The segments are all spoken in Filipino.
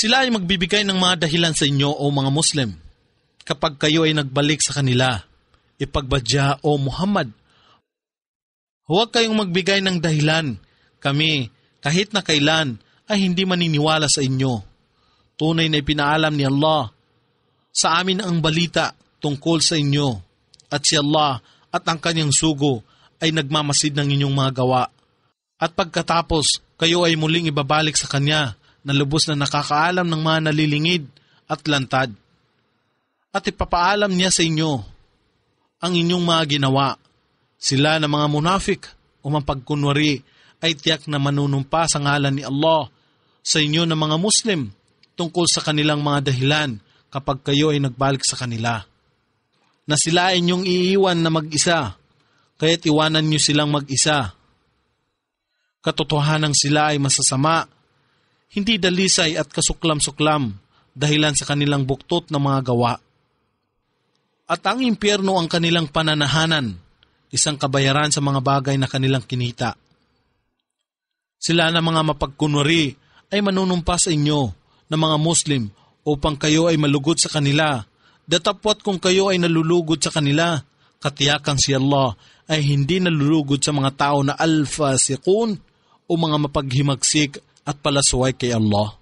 Sila ay magbibigay ng mga dahilan sa inyo o mga Muslim. Kapag kayo ay nagbalik sa kanila, ipagbadya o Muhammad. Huwag kayong magbigay ng dahilan. Kami, kahit na kailan, ay hindi maniniwala sa inyo. Tunay na ipinaalam ni Allah sa amin ang balita tungkol sa inyo. At si Allah at ang kanyang sugo ay nagmamasid ng inyong mga gawa. At pagkatapos, kayo ay muling ibabalik sa Kanya na lubos na nakakaalam ng mga nalilingid at lantad. At ipapaalam niya sa inyo ang inyong mga ginawa. Sila na mga munafik o mapagkunwari ay tiyak na manunumpa sa ngalan ni Allah sa inyo na mga Muslim tungkol sa kanilang mga dahilan kapag kayo ay nagbalik sa kanila. Na sila ay inyong iiwan na mag-isa, kaya't iwanan niyo silang mag-isa. Katotohanan sila ay masasama, hindi dalisay at kasuklam-suklam dahilan sa kanilang buktot na mga gawa. At ang impyerno ang kanilang pananahanan, isang kabayaran sa mga bagay na kanilang kinita. Sila na mga mapagkunwari ay manunumpa sa inyo na mga Muslim upang kayo ay malugod sa kanila. Datapwat kung kayo ay nalulugod sa kanila, katiyakang si Allah ay hindi nalulugod sa mga tao na al-fasiqun o mga mapaghimagsik at palasuway kay Allah.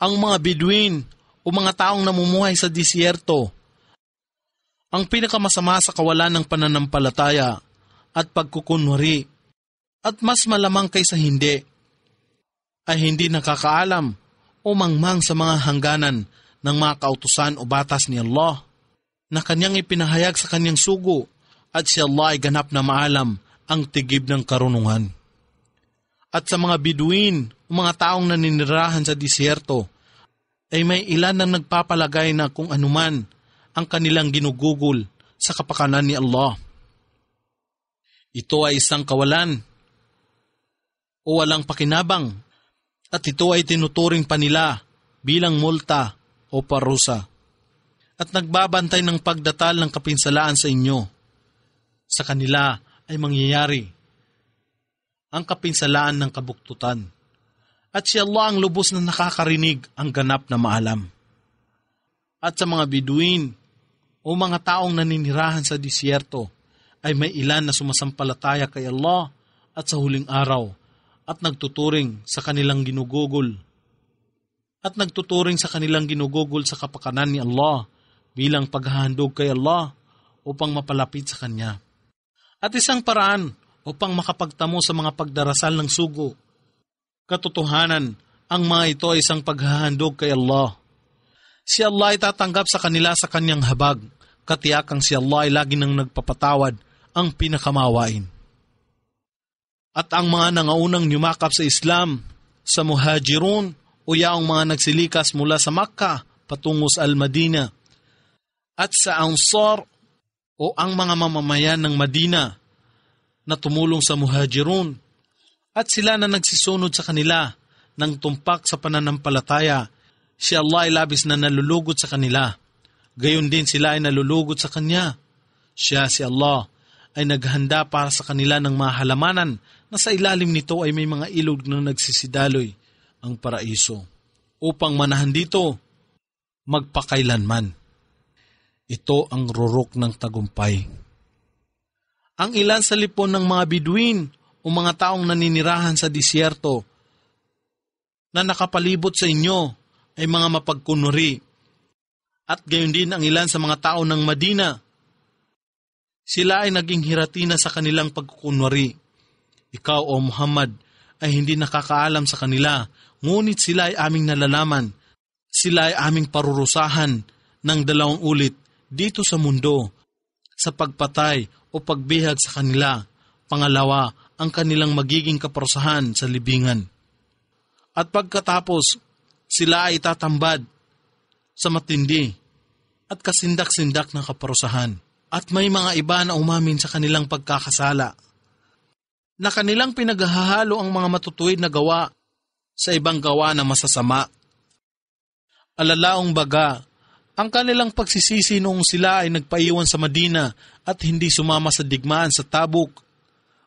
Ang mga Bedouin o mga taong namumuhay sa disyerto, ang pinakamasama sa kawalan ng pananampalataya at pagkukunwari at mas malamang kaysa hindi, ay hindi nakakaalam o mangmang sa mga hangganan ng mga kautusan o batas ni Allah na kanyang ipinahayag sa kanyang sugo at si Allah ay ganap na maalam ang tigib ng karunungan. At sa mga Bedouin o mga taong naninirahan sa disyerto, ay may ilan na nagpapalagay na kung anuman ang kanilang ginugugol sa kapakanan ni Allah. Ito ay isang kawalan o walang pakinabang at ito ay tinuturing pa nila bilang multa o parusa at nagbabantay ng pagdatal ng kapinsalaan sa inyo. Sa kanila ay mangyayari ang kapinsalaan ng kabuktutan at si Allah ang lubos na nakakarinig ang ganap na maalam. At sa mga Bedouin o mga taong naninirahan sa disyerto ay may ilan na sumasampalataya kay Allah at sa huling araw at nagtuturing sa kanilang ginugugol sa kapakanan ni Allah bilang paghahandog kay Allah upang mapalapit sa Kanya. At isang paraan upang makapagtamo sa mga pagdarasal ng sugo. Katotohanan, ang mga ito ay isang paghahandog kay Allah. Si Allah ay tatanggap sa kanila sa kanyang habag, katiyakang si Allah ay lagi nang nagpapatawad ang pinakamawain. At ang mga nangaunang yumakap sa Islam, sa Muhajirun o yaong mga nagsilikas mula sa Makkah patungo sa Al-Madina, at sa Ansar o ang mga mamamayan ng Madina na tumulong sa Muhajirun, at sila na nagsisunod sa kanila ng tumpak sa pananampalataya, si Allah ay labis na nalulugod sa kanila. Gayon din sila ay nalulugod sa Kanya. Siya, si Allah, ay naghanda para sa kanila ng mga halamanan na sa ilalim nito ay may mga ilog na nagsisidaloy ang paraiso upang manahan dito magpakailanman. Ito ang rurok ng tagumpay. Ang ilan sa lipon ng mga Bedouin o mga taong naninirahan sa disyerto na nakapalibot sa inyo ay mga mapagkunwari. At gayon din ang ilan sa mga tao ng Madina. Sila ay naging hiratina sa kanilang pagkukunwari. Ikaw o Muhammad ay hindi nakakaalam sa kanila, ngunit sila ay aming nalalaman. Sila ay aming parurusahan ng 2 ulit dito sa mundo, sa pagpatay o pagbihag sa kanila. Pangalawa, ang kanilang magiging kaparusahan sa libingan. At pagkatapos, sila ay tatambad sa matindi at kasindak-sindak na kaparusahan. At may mga iba na umamin sa kanilang pagkakasala, na kanilang pinaghahalo ang mga matutuwid na gawa sa ibang gawa na masasama. Alalaong baga, ang kanilang pagsisisi noong sila ay nagpaiwan sa Madina at hindi sumama sa digmaan sa Tabuk.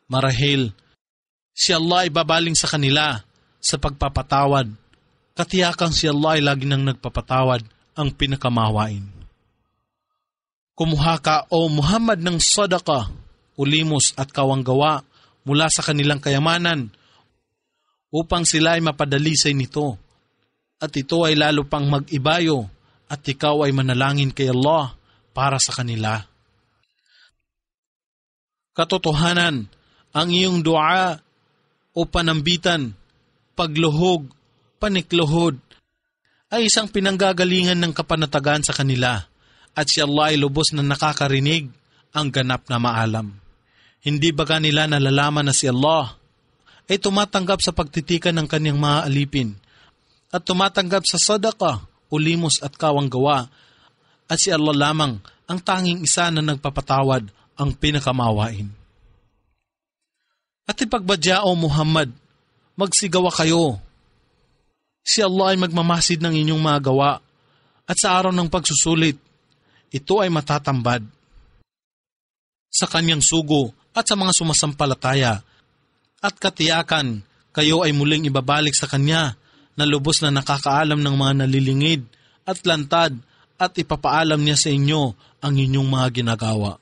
Marahil, si Allah ay babaling sa kanila sa pagpapatawad Katiyakang si Allah ay lagi nang nagpapatawad ang pinakamawain. Kumuha ka o Muhammad ng sadaka, ulimos at kawanggawa mula sa kanilang kayamanan upang sila ay mapadalisay nito at ito ay lalo pang mag-ibayo at ikaw ay manalangin kay Allah para sa kanila. Katotohanan, ang iyong dua o panambitan, pagluhog, panikluhod ay isang pinanggagalingan ng kapanatagan sa kanila at si Allah ay lubos na nakakarinig ang ganap na maalam. Hindi baga nila nalalaman na si Allah ay tumatanggap sa pagtitikan ng kanyang mga alipin at tumatanggap sa sadaka, ulimos at kawanggawa at si Allah lamang ang tanging isa na nagpapatawad ang pinakamawain. At ipagbadya o Muhammad, magsigawa kayo. Si Allah ay magmamasid ng inyong mga gawa at sa araw ng pagsusulit, ito ay matatambad. Sa kanyang sugo at sa mga sumasampalataya at katiyakan, kayo ay muling ibabalik sa kanya na lubos na nakakaalam ng mga nalilingid at lantad at ipapaalam niya sa inyo ang inyong mga ginagawa.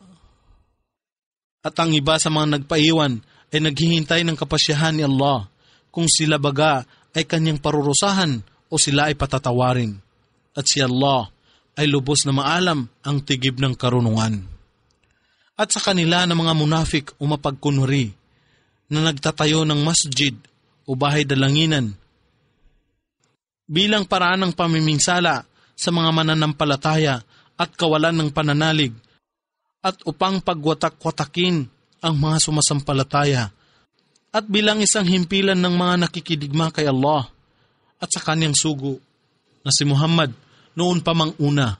At ang iba sa mga nagpaiwan ay naghihintay ng kapasyahan ni Allah kung sila baga ay kanyang parurusahan o sila ay patatawarin. At si Allah ay lubos na maalam ang tigib ng karunungan. At sa kanila ng mga munafik o mapagkunwari na nagtatayo ng masjid o bahay dalanginan bilang paraan ng pamiminsala sa mga mananampalataya at kawalan ng pananalig at upang pagwatak-watakin ang mga sumasampalataya at bilang isang himpilan ng mga nakikidigma kay Allah at sa kanyang sugo na si Muhammad noon pa mang una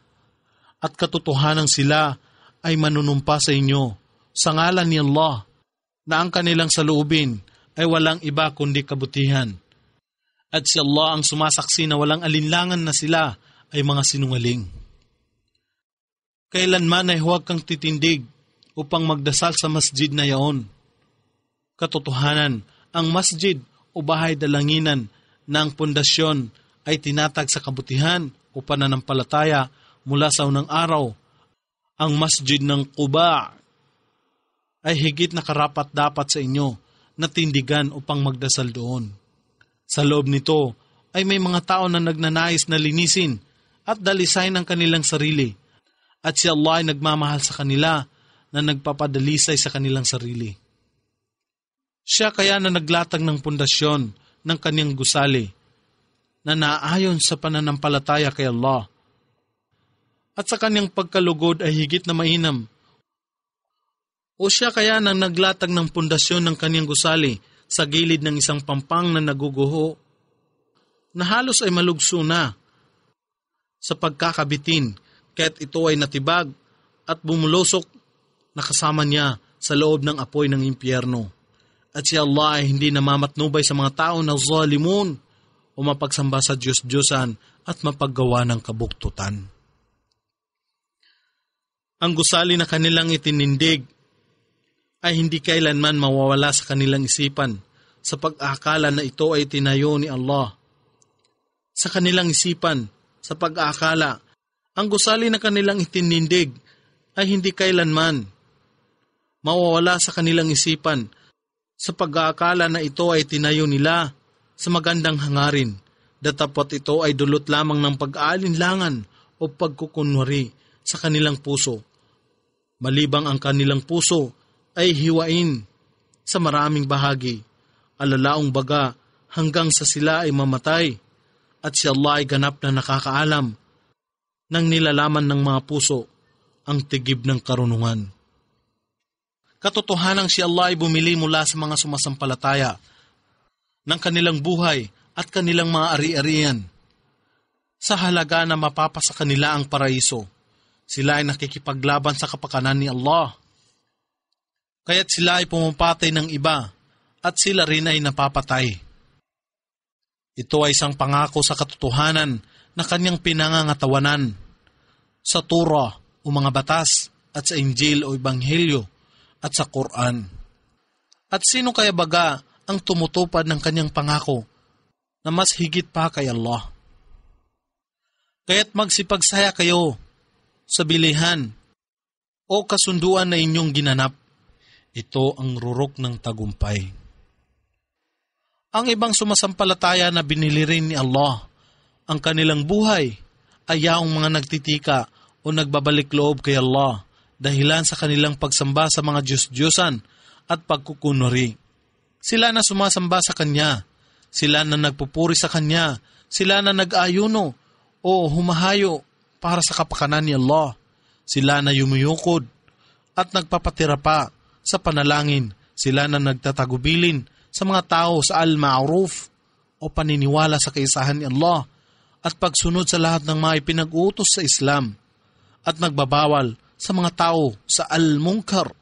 at katotohanan sila ay manunumpa sa inyo sa ngalan ni Allah na ang kanilang saloobin ay walang iba kundi kabutihan. At si Allah ang sumasaksi na walang alinlangan na sila ay mga sinungaling. Kailanman ay huwag kang titindig upang magdasal sa masjid na yaon. Katotohanan, ang masjid o bahay dalanginan na ang pundasyon ay tinatag sa kabutihan o pananampalataya mula sa unang araw. Ang masjid ng Quba ay higit na karapat-dapat sa inyo na tindigan upang magdasal doon. Sa loob nito ay may mga tao na nagnanais na linisin at dalisayin ang kanilang sarili. At si Allah ay nagmamahal sa kanila na nagpapadalisay sa kanilang sarili. Siya kaya na naglatag ng pundasyon ng kanyang gusali na naayon sa pananampalataya kay Allah. At sa kanyang pagkalugod ay higit na mainam. O siya kaya na naglatag ng pundasyon ng kanyang gusali sa gilid ng isang pampang na naguguho na halos ay malugso na sa pagkakabitin kaya't ito ay natibag at bumulusok na kasama niya sa loob ng apoy ng impyerno. At si Allah ay hindi namamatnubay sa mga tao na zalimun o mapagsamba sa Diyos-Diyosan at mapaggawa ng kabuktutan. Ang gusali na kanilang itinindig ay hindi kailanman mawawala sa kanilang isipan sa pag-aakala na ito ay tinayo ni Allah. Sa kanilang isipan, sa pag-aakala, ang gusali na kanilang itinindig ay hindi kailanman mawawala sa kanilang isipan sa pag-aakala na ito ay tinayo nila sa magandang hangarin, datapot ito ay dulot lamang ng pag-aalinlangan o pagkukunwari sa kanilang puso. Malibang ang kanilang puso ay hiwain sa maraming bahagi, alalaong baga hanggang sa sila ay mamatay, at si Allah ay ganap na nakakaalam ng nilalaman ng mga puso ang tigib ng karunungan. Katotohanang si Allah ay bumili mula sa mga sumasampalataya ng kanilang buhay at kanilang mga ari-arian sa halaga na mapapasa kanila ang paraiso. Sila ay nakikipaglaban sa kapakanan ni Allah. Kaya't sila ay pumapatay ng iba at sila rin ay napapatay. Ito ay isang pangako sa katotohanan na kanyang pinangangatawanan sa Torah o mga batas at sa Injil o Ebanghelyo at sa Quran. At sino kaya baga ang tumutupad ng kanyang pangako na mas higit pa kay Allah. Kaya't magsipagsaya kayo sa bilihan o kasunduan na inyong ginanap. Ito ang rurok ng tagumpay. Ang ibang sumasampalataya na binili rin ni Allah ang kanilang buhay ay yaong mga nagtitika o nagbabalik loob kay Allah dahilan sa kanilang pagsamba sa mga Diyos-Diyosan at pagkukunuri. Sila na sumasamba sa Kanya, sila na nagpupuri sa Kanya, sila na nag-ayuno o humahayo para sa kapakanan ni Allah. Sila na yumuyukod at nagpapatira pa sa panalangin. Sila na nagtatagubilin sa mga tao sa al-ma'ruf o paniniwala sa kaisahan ni Allah at pagsunod sa lahat ng mga ipinag-utos sa Islam at nagbabawal sa mga tao sa al-munkar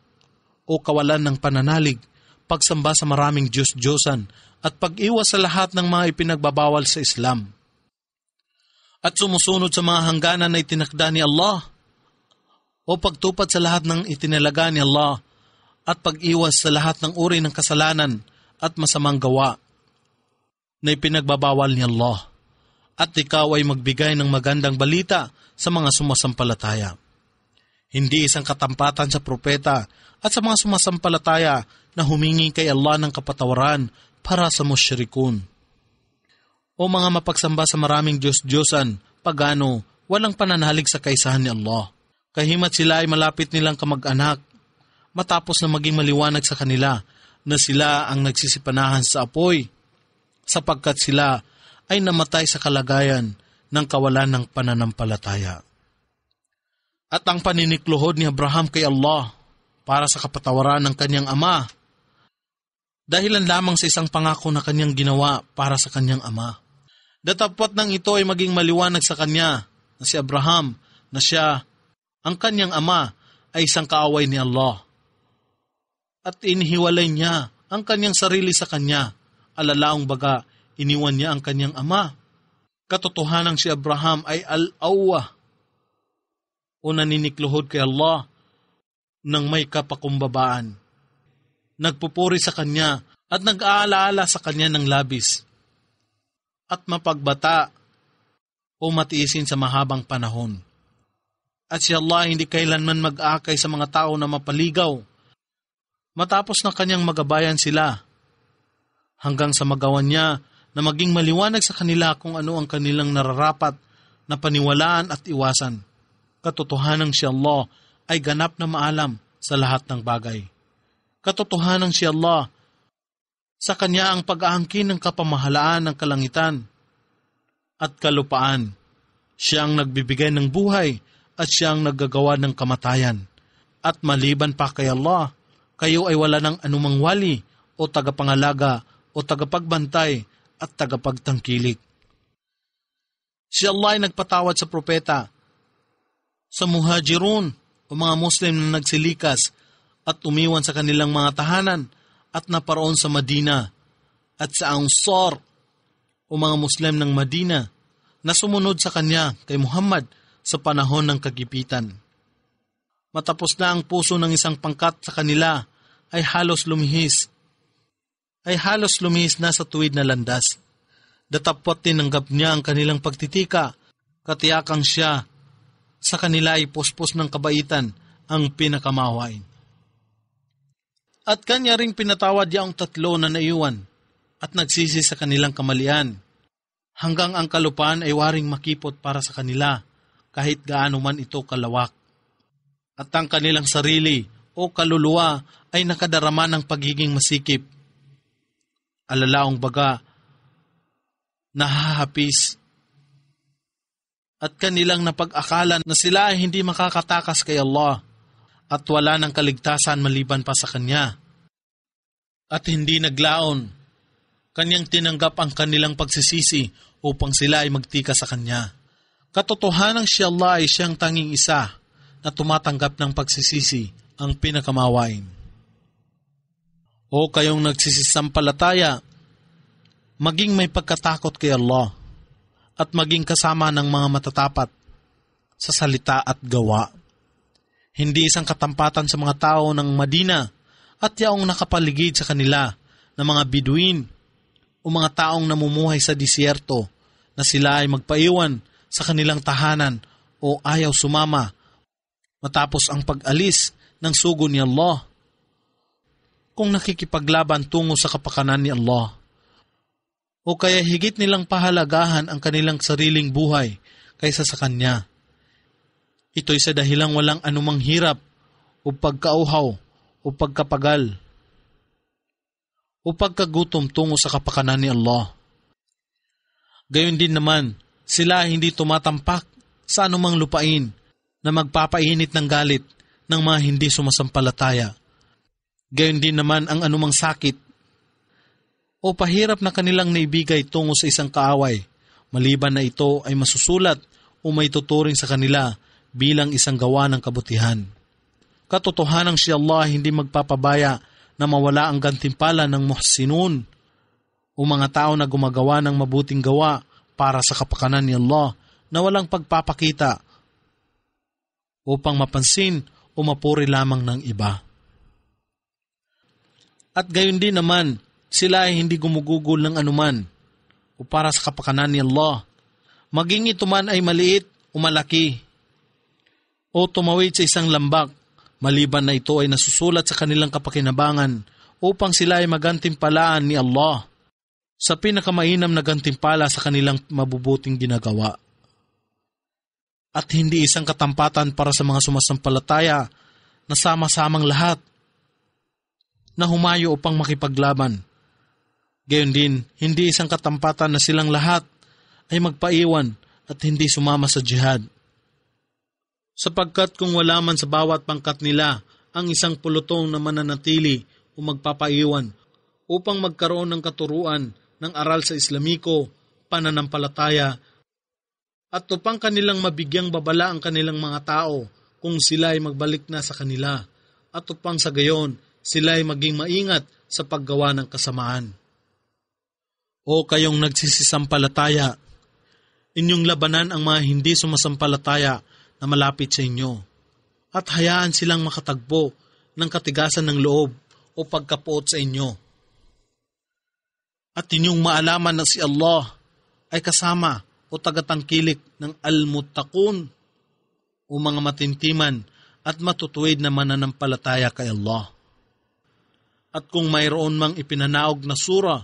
o kawalan ng pananalig, pagsamba sa maraming Diyos-Diyosan at pag-iwas sa lahat ng mga ipinagbabawal sa Islam. At sumusunod sa mga hangganan na itinakda ni Allah o pagtupad sa lahat ng itinalaga ni Allah at pag-iwas sa lahat ng uri ng kasalanan at masamang gawa na ipinagbabawal ni Allah. At ikaw ay magbigay ng magandang balita sa mga sumasampalataya. Hindi isang katampatan sa propeta at sa mga sumasampalataya na humingi kay Allah ng kapatawaran para sa musyrikun. O mga mapagsamba sa maraming Diyos-Diyosan, pagano, walang pananalig sa kaisahan ni Allah. Kahimat sila ay malapit nilang kamag-anak, matapos na maging maliwanag sa kanila na sila ang nagsisipanahan sa apoy, sapagkat sila ay namatay sa kalagayan ng kawalan ng pananampalataya. At ang paninikluhod ni Abraham kay Allah para sa kapatawaran ng kanyang ama, dahilan lamang sa isang pangako na kanyang ginawa para sa kanyang ama. Datapwat nang ito ay maging maliwanag sa kanya na si Abraham na siya, ang kanyang ama, ay isang kaaway ni Allah. At inihiwalay niya ang kanyang sarili sa kanya, alalaong baga, iniwan niya ang kanyang ama. Katotohanang si Abraham ay al-awwa o naninikluhod kay Allah ng may kapakumbabaan. Nagpupuri sa kanya at nag-aalaala sa kanya ng labis at mapagbata o matiisin sa mahabang panahon. At si Allah hindi kailanman mag-akay sa mga tao na mapaligaw matapos na kanyang magabayan sila hanggang sa magawan niya na maging maliwanag sa kanila kung ano ang kanilang nararapat na paniwalaan at iwasan. Katotohanang si Allah ay ganap na maalam sa lahat ng bagay. Katotohanang si Allah, sa Kanya ang pag-aangkin ng kapamahalaan ng kalangitan at kalupaan. Siya ang nagbibigay ng buhay at Siya ang naggagawa ng kamatayan. At maliban pa kay Allah, kayo ay wala ng anumang wali o tagapangalaga o tagapagbantay at tagapagtangkilik. Si Allah ay nagpatawad sa propeta, sa muhajirun o mga Muslim na nagsilikas at umiwan sa kanilang mga tahanan at naparoon sa Madina, at sa Ansar o mga Muslim ng Madina na sumunod sa kanya kay Muhammad sa panahon ng kagipitan. Matapos na ang puso ng isang pangkat sa kanila ay halos lumihis na sa tuwid na landas. Datapwat tinanggap niya ang kanilang pagtitika, katiyakang siya sa kanila ay puspos ng kabaitan ang pinakamawain. At kanya ring pinatawad niya ang tatlo na naiwan at nagsisi sa kanilang kamalian, hanggang ang kalupaan ay waring makipot para sa kanila kahit gaano man ito kalawak. At ang kanilang sarili o kaluluwa ay nakadarama ng pagiging masikip. Alalaong baga, nahahapis at kanilang napag-akalan na sila ay hindi makakatakas kay Allah at wala ng kaligtasan maliban pa sa Kanya. At hindi naglaon, Kanyang tinanggap ang kanilang pagsisisi upang sila ay magtika sa Kanya. Katotohanang si Allah ay siyang tanging isa na tumatanggap ng pagsisisi, ang pinakamawain. O kayong nagsisisampalataya, maging may pagkatakot kay Allah at maging kasama ng mga matatapat sa salita at gawa. Hindi isang katampatan sa mga tao ng Madina at yaong nakapaligid sa kanila ng mga Biduin o mga taong namumuhay sa disyerto na sila ay magpaiwan sa kanilang tahanan o ayaw sumama matapos ang pag-alis ng sugo ni Allah. Kung nakikipaglaban tungo sa kapakanan ni Allah, o kaya higit nilang pahalagahan ang kanilang sariling buhay kaysa sa Kanya. Ito'y sa dahilang walang anumang hirap o pagkauhaw o pagkapagal o pagkagutom tungo sa kapakanan ni Allah. Gayon din naman, sila hindi tumatampak sa anumang lupain na magpapainit ng galit ng mga hindi sumasampalataya. Gayon din naman ang anumang sakit o pahirap na kanilang naibigay tungo sa isang kaaway, maliban na ito ay masusulat o may tuturing sa kanila bilang isang gawa ng kabutihan. Katotohanang si Allah hindi magpapabaya na mawala ang gantimpala ng muhsinun o mga tao na gumagawa ng mabuting gawa para sa kapakanan ni Allah na walang pagpapakita upang mapansin o mapuri lamang ng iba. At gayon din naman, sila ay hindi gumugugol ng anuman o para sa kapakanan ni Allah, maging ito man ay maliit o malaki o tumawid sa isang lambak, maliban na ito ay nasusulat sa kanilang kapakinabangan upang sila ay magantimpalaan ni Allah sa pinakamainam na gantimpala sa kanilang mabubuting ginagawa. At hindi isang katampatan para sa mga sumasampalataya na sama-samang lahat na humayo upang makipaglaban. Gayon din, hindi isang katampatan na silang lahat ay magpaiwan at hindi sumama sa jihad. Sapagkat kung wala man sa bawat pangkat nila ang isang pulutong na mananatili o magpapaiwan upang magkaroon ng katuruan ng aral sa Islamiko, pananampalataya, at upang kanilang mabigyang babala ang kanilang mga tao kung sila ay magbalik na sa kanila, at upang sa gayon sila ay maging maingat sa paggawa ng kasamaan. O kayong nagsisisampalataya, inyong labanan ang mga hindi sumasampalataya na malapit sa inyo, at hayaan silang makatagpo ng katigasan ng loob o pagkapuot sa inyo. At inyong maalaman na si Allah ay kasama o tagatangkilik ng al-muttaqun o mga matintiman at matutuwid na mananampalataya kay Allah. At kung mayroon mang ipinanaog na sura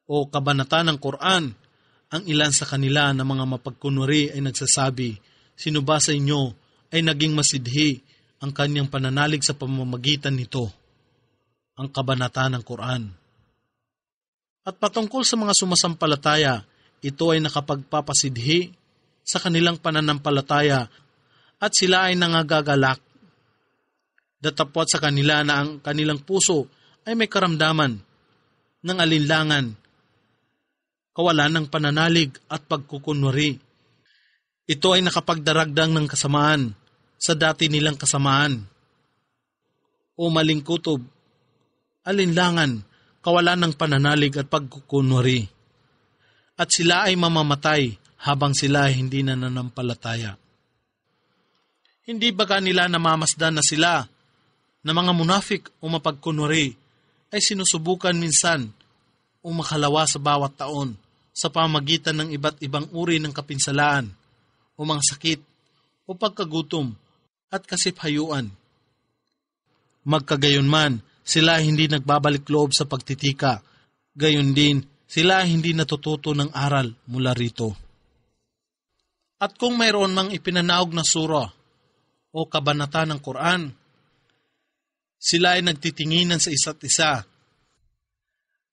o kabanata ng Quran, ang ilan sa kanila na mga mapagkunwari ay nagsasabi, sino ba sa inyo ay naging masidhi ang kanyang pananalig sa pamamagitan nito, ang kabanata ng Quran. At patungkol sa mga sumasampalataya, ito ay nakapagpapasidhi sa kanilang pananampalataya at sila ay nangagagalak. Datapwat sa kanila na ang kanilang puso ay may karamdaman ng alinlangan, kawalan ng pananalig at pagkukunwari. Ito ay nakapagdaragdang ng kasamaan sa dati nilang kasamaan o maling kutob, alinlangan, kawalan ng pananalig at pagkukunwari. At sila ay mamamatay habang sila ay hindi nananampalataya. Hindi ba kanila namamasdan na sila na mga munafik o mapagkunwari ay sinusubukan minsan o makalawa sa bawat taon sa pamagitan ng iba't ibang uri ng kapinsalaan o mga sakit o pagkagutom at kasiphayuan. Magkagayon man, sila hindi nagbabalik loob sa pagtitika, gayon din sila hindi natututo ng aral mula rito. At kung mayroon mang ipinanaog na sura o kabanata ng Quran, sila ay nagtitinginan sa isa't isa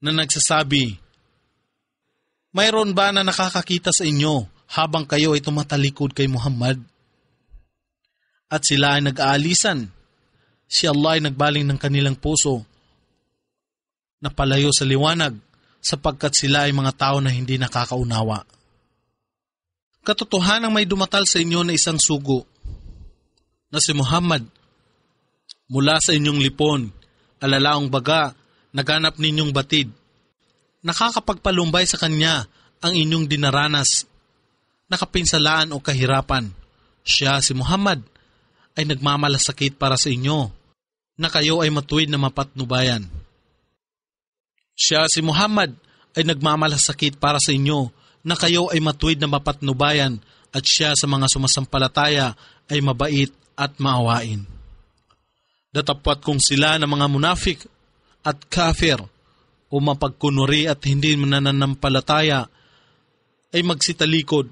na nagsasabi, mayroon ba na nakakakita sa inyo habang kayo ay tumatalikod kay Muhammad? At sila ay nag-aalisan. Si Allah ay nagbaling ng kanilang puso na palayo sa liwanag sapagkat sila ay mga tao na hindi nakakaunawa. Katotohanang may dumatal sa inyo na isang sugo na si Muhammad. Mula sa inyong lipon, alalaong baga, naganap ninyong batid. Nakakapagpalumbay sa kanya ang inyong dinaranas, nakapinsalaan o kahirapan. Siya, si Muhammad, ay nagmamalasakit para sa inyo, na kayo ay matuwid na mapatnubayan. Siya, si Muhammad, ay nagmamalasakit para sa inyo na kayo ay matuwid na mapatnubayan at siya sa mga sumasampalataya ay mabait at maawain. Datapwat kung sila na mga munafik at kafir o mapagkunwari at hindi mananampalataya ay magsitalikod.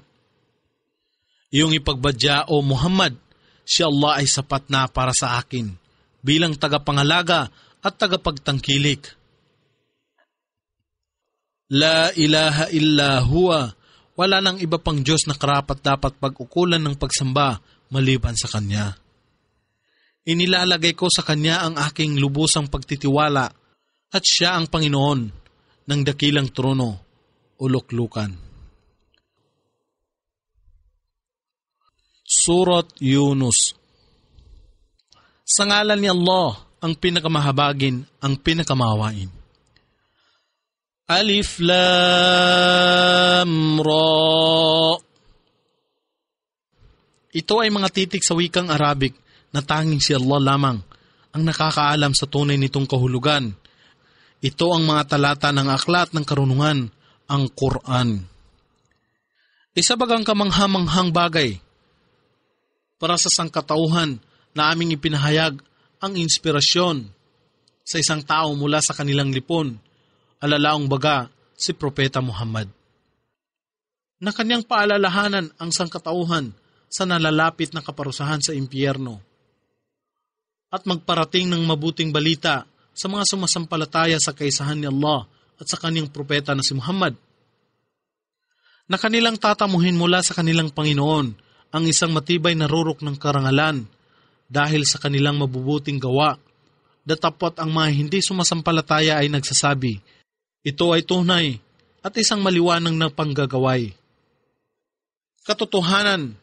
Iyong ipagbadya, O Muhammad, si Allah ay sapat na para sa akin bilang tagapangalaga at tagapagtangkilik. La ilaha illa huwa, wala nang iba pang Diyos na karapat dapat pag-ukulan ng pagsamba maliban sa Kanya. Inilalagay ko sa Kanya ang aking lubusang pagtitiwala at Siya ang Panginoon ng dakilang trono o luklukan. Surat Yunus. Sa ngalan ni Allah, ang pinakamahabagin, ang pinakamawain. Alif Lam Ra. Ito ay mga titik sa wikang Arabic na tanging si Allah lamang ang nakakaalam sa tunay nitong kahulugan. Ito ang mga talata ng aklat ng karunungan, ang Quran. Isa bagang kamanghamanghang bagay para sa sangkatauhan na aming ipinahayag ang inspirasyon sa isang tao mula sa kanilang lipon, alalaong baga si Propeta Muhammad, na kanyang paalalahanan ang sangkatauhan sa nalalapit na kaparusahan sa impyerno at magparating ng mabuting balita sa mga sumasampalataya sa kaisahan ni Allah at sa kanyang propeta na si Muhammad, na kanilang tatamuhin mula sa kanilang Panginoon ang isang matibay na rurok ng karangalan dahil sa kanilang mabubuting gawa. Datapwat ang mga hindi sumasampalataya ay nagsasabi, ito ay tunay at isang maliwanag na panggagaway. Katotohanan,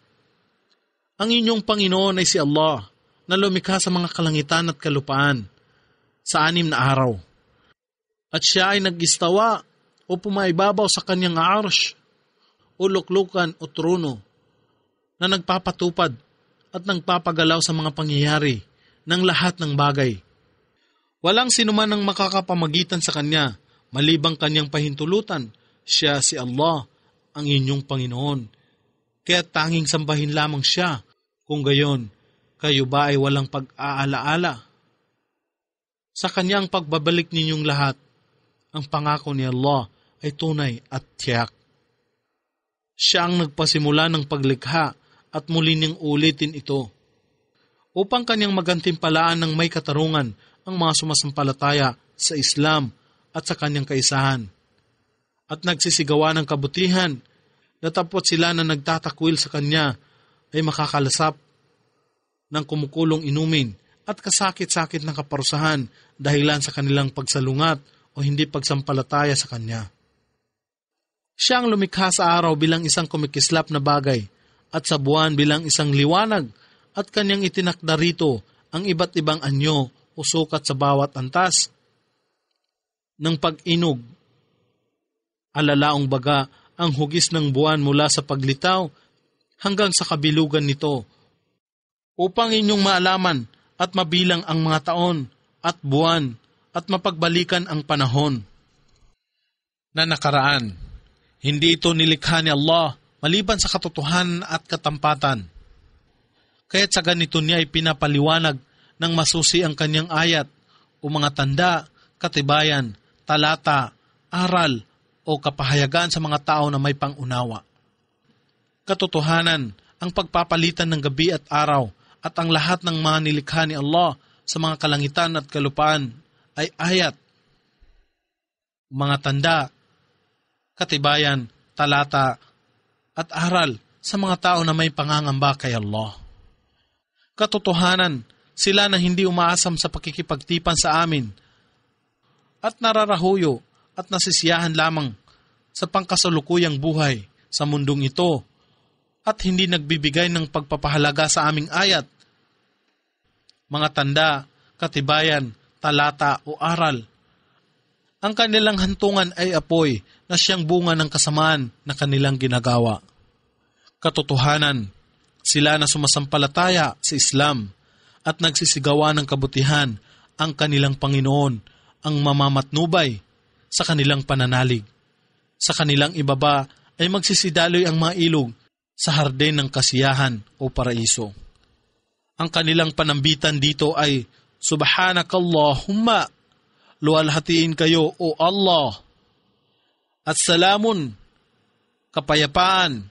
ang inyong Panginoon ay si Allah na lumikha sa mga kalangitan at kalupaan sa 6 na araw. At siya ay nag-istawa o pumaibabaw sa kanyang arsh o luklukan o trono na nagpapatupad at nagpapagalaw sa mga pangyayari ng lahat ng bagay. Walang sinuman ang makakapamagitan sa kanya malibang kanyang pahintulutan. Siya si Allah, ang inyong Panginoon. Kaya tanging sambahin lamang siya. Kung gayon, kayo ba ay walang pag-aalaala? Sa kanyang pagbabalik ninyong lahat, ang pangako ni Allah ay tunay at tiyak. Siya ang nagpasimula ng paglikha at muli niyang ulitin ito upang kanyang magantimpalaan ng may katarungan ang mga sumasampalataya sa Islam at sa kanyang kaisahan at nagsisigawa ng kabutihan. Datapwat sila na nagtatakwil sa kanya ay makakalasap ng kumukulong inumin at kasakit-sakit ng kaparusahan dahilan sa kanilang pagsalungat o hindi pagsampalataya sa kanya. Siya ang lumikha sa araw bilang isang kumikislap na bagay at sa buwan bilang isang liwanag at kanyang itinakda rito ang iba't ibang anyo o sukat sa bawat antas ng pag-inog. Alalaong baga ang hugis ng buwan mula sa paglitaw hanggang sa kabilugan nito upang inyong maalaman at mabilang ang mga taon at buwan at mapagbalikan ang panahon na nakaraan. Hindi ito nilikha ni Allah maliban sa katotohanan at katampatan. Kaya't sa ganito niya ay pinapaliwanag ng masusi ang kanyang ayat o mga tanda, katibayan, talata, aral o kapahayagan sa mga tao na may pangunawa. Katotohanan, ang pagpapalitan ng gabi at araw at ang lahat ng mga nilikha ni Allah sa mga kalangitan at kalupaan ay ayat, mga tanda, katibayan, talata, at aral sa mga tao na may pangangamba kay Allah. Katotohanan, sila na hindi umaasam sa pakikipagtipan sa amin at nararahuyo at nasisiyahan lamang sa pangkasalukuyang buhay sa mundong ito at hindi nagbibigay ng pagpapahalaga sa aming ayat, mga tanda, katibayan, talata o aral. Ang kanilang hantungan ay apoy na siyang bunga ng kasamaan na kanilang ginagawa. Katotohanan, sila na sumasampalataya sa Islam at nagsisigawa ng kabutihan ang kanilang Panginoon ang mamamatnubay sa kanilang pananalig Sa kanilang ibaba ay magsisidaloy ang mga ilog sa hardin ng kasiyahan o paraiso. Ang kanilang panambitan dito ay, Subhanakallahumma, luwalhatiin kayo o Allah, at salamun, kapayapaan,